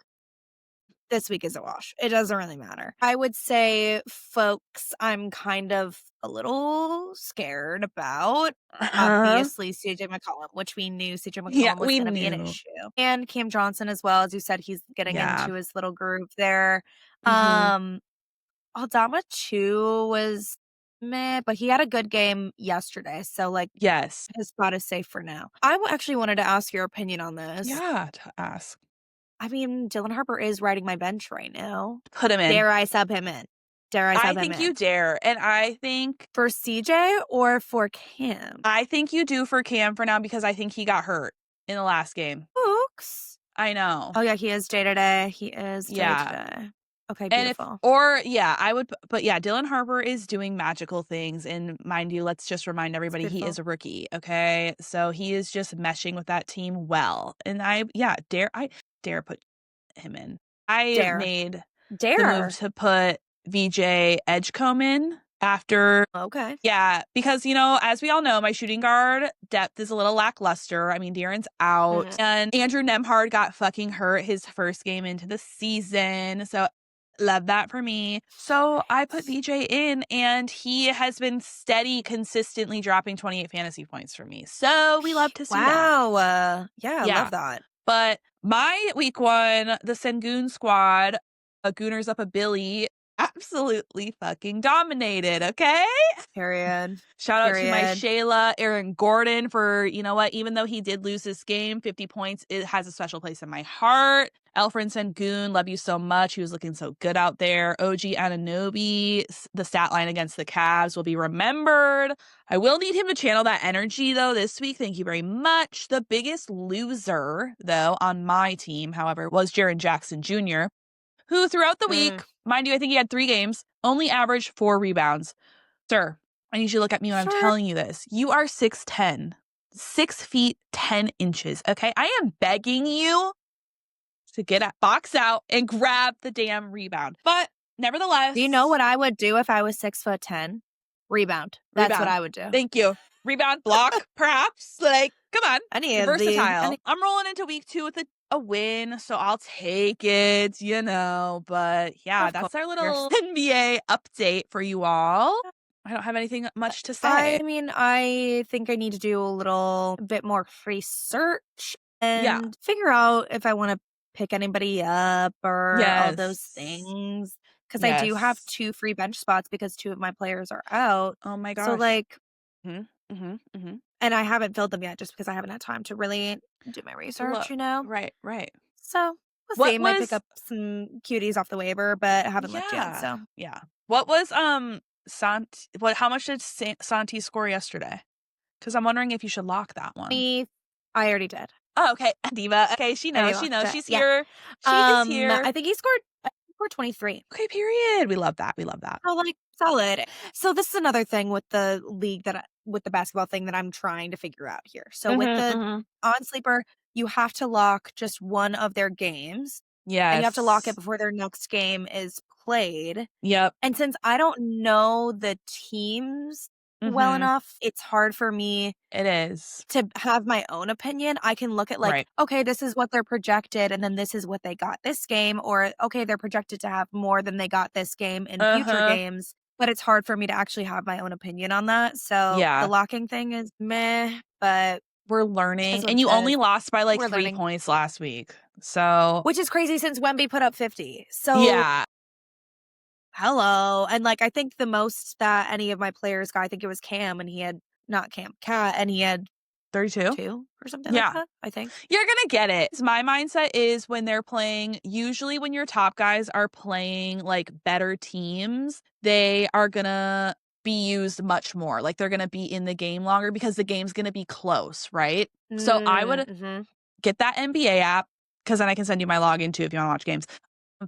this week is a wash. It doesn't really matter. I would say, folks, I'm kind of a little scared about. Obviously, CJ McCollum, which we knew CJ McCollum was going to be an issue. And Cam Johnson as well. As you said, he's getting into his little groove there. Aldama 2 was meh, but he had a good game yesterday. So, his spot is safe for now. I actually wanted to ask your opinion on this. Yeah, to ask. I mean, Dylan Harper is riding my bench right now. Put him in. Dare I sub him in? I think you dare. And I think... For CJ or for Cam? I think you do for Cam for now because I think he got hurt in the last game. Oops. I know. Oh, yeah, he is day to day. He is day to day. Okay, beautiful. Dylan Harper is doing magical things. And mind you, let's just remind everybody he is a rookie, okay? So he is just meshing with that team well. And I dare put him in. I made the move to put VJ Edgecombe in after. Okay. Yeah, because, as we all know, my shooting guard depth is a little lackluster. I mean, Darren's out, and Andrew Nemhard got fucking hurt his first game into the season. So love that for me. So I put VJ in, and he has been steady, consistently dropping 28 fantasy points for me. So we love to see that. Wow. Yeah, I love that. But my week 1, the Sengun squad, Gooners up a Billy, absolutely fucking dominated, okay? Period. Shout out to my Shayla, Aaron Gordon for, even though he did lose this game, 50 points, it has a special place in my heart. Alfred Sengun, love you so much. He was looking so good out there. OG Ananobi, the stat line against the Cavs will be remembered. I will need him to channel that energy, though, this week. Thank you very much. The biggest loser, though, on my team, however, was Jaren Jackson Jr., who throughout the week, mind you, I think he had 3 games, only averaged 4 rebounds. Sir, I need you to look at me when I'm telling you this. You are 6'10", 6 feet 10 inches, okay? I am begging you to box out and grab the damn rebound. But nevertheless. Do you know what I would do if I was 6'10"? Rebound. That's what I would do. Thank you. Rebound, block, perhaps. Like, come on. Versatile. I'm rolling into week 2 with a win, so I'll take it, But yeah, that's our little NBA update for you all. I don't have anything much to say. I mean, I think I need to do a little bit more research and figure out if I want to pick anybody up or all those things. Because I do have 2 free bench spots because 2 of my players are out. Oh my gosh. So and I haven't filled them yet just because I haven't had time to really do my research, Right. So we'll see. Might pick up some cuties off the waiver, but I haven't looked yet. So yeah. What was how much did Santi score yesterday? Because I'm wondering if you should lock that one. I already did. Oh, okay. Diva. Okay, she knows. She's here. She is here. I think he scored 23. Okay, period. We love that. Oh, solid. So this is another thing with the league with the basketball thing that I'm trying to figure out here. So with the on sleeper, you have to lock just one of their games. Yes. And you have to lock it before their next game is played. Yep. And since I don't know the teams well enough, it's hard for me to have my own opinion. I can look at okay, this is what they're projected, and then this is what they got this game, or okay, they're projected to have more than they got this game in future games, but it's hard for me to actually have my own opinion on that. So the locking thing is meh, but we're learning. And you only lost by 3 points last week. So which is crazy since Wemby put up 50. So yeah. Hello. And I think the most that any of my players got, I think it was Cam, and he had Cat, and he had 32 or something like that, I think. You're going to get it. My mindset is when they're playing, usually when your top guys are playing better teams, they are going to be used much more. They're going to be in the game longer because the game's going to be close, right? So I would get that NBA app, because then I can send you my login too if you want to watch games.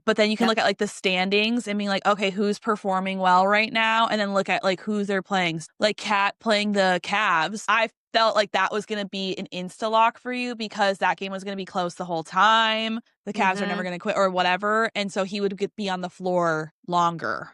But then you can look at the standings and be okay, who's performing well right now? And then look at who they're playing. Cat playing the Cavs. I felt that was going to be an insta lock for you because that game was going to be close the whole time. The Cavs are never going to quit or whatever. And so he would be on the floor longer,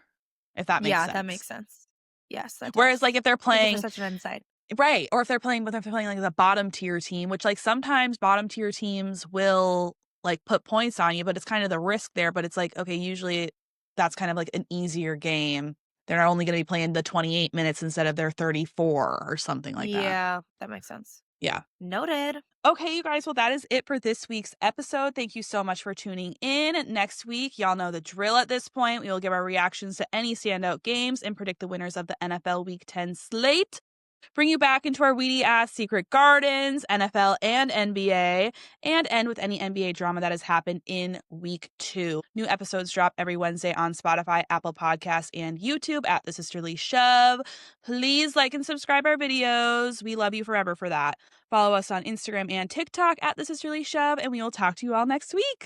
if that makes sense. Yeah, that makes sense. Yes. That does. Whereas if they're playing such an insight. Right. Or if they're playing the bottom tier team, which sometimes bottom tier teams will put points on you, but it's kind of the risk there. But it's okay, usually that's kind of an easier game. They're only going to be playing the 28 minutes instead of their 34 or something like that. Yeah, that makes sense. Yeah. Noted. Okay, you guys. Well, that is it for this week's episode. Thank you so much for tuning in. Next week, y'all know the drill at this point. We will give our reactions to any standout games and predict the winners of the NFL Week 10 slate. Bring you back into our weedy ass secret gardens, NFL and NBA, and end with any NBA drama that has happened in week 2. New episodes drop every Wednesday on Spotify, Apple Podcasts, and YouTube at The Sisterly Shove. Please like and subscribe our videos. We love you forever for that. Follow us on Instagram and TikTok at The Sisterly Shove, and we will talk to you all next week.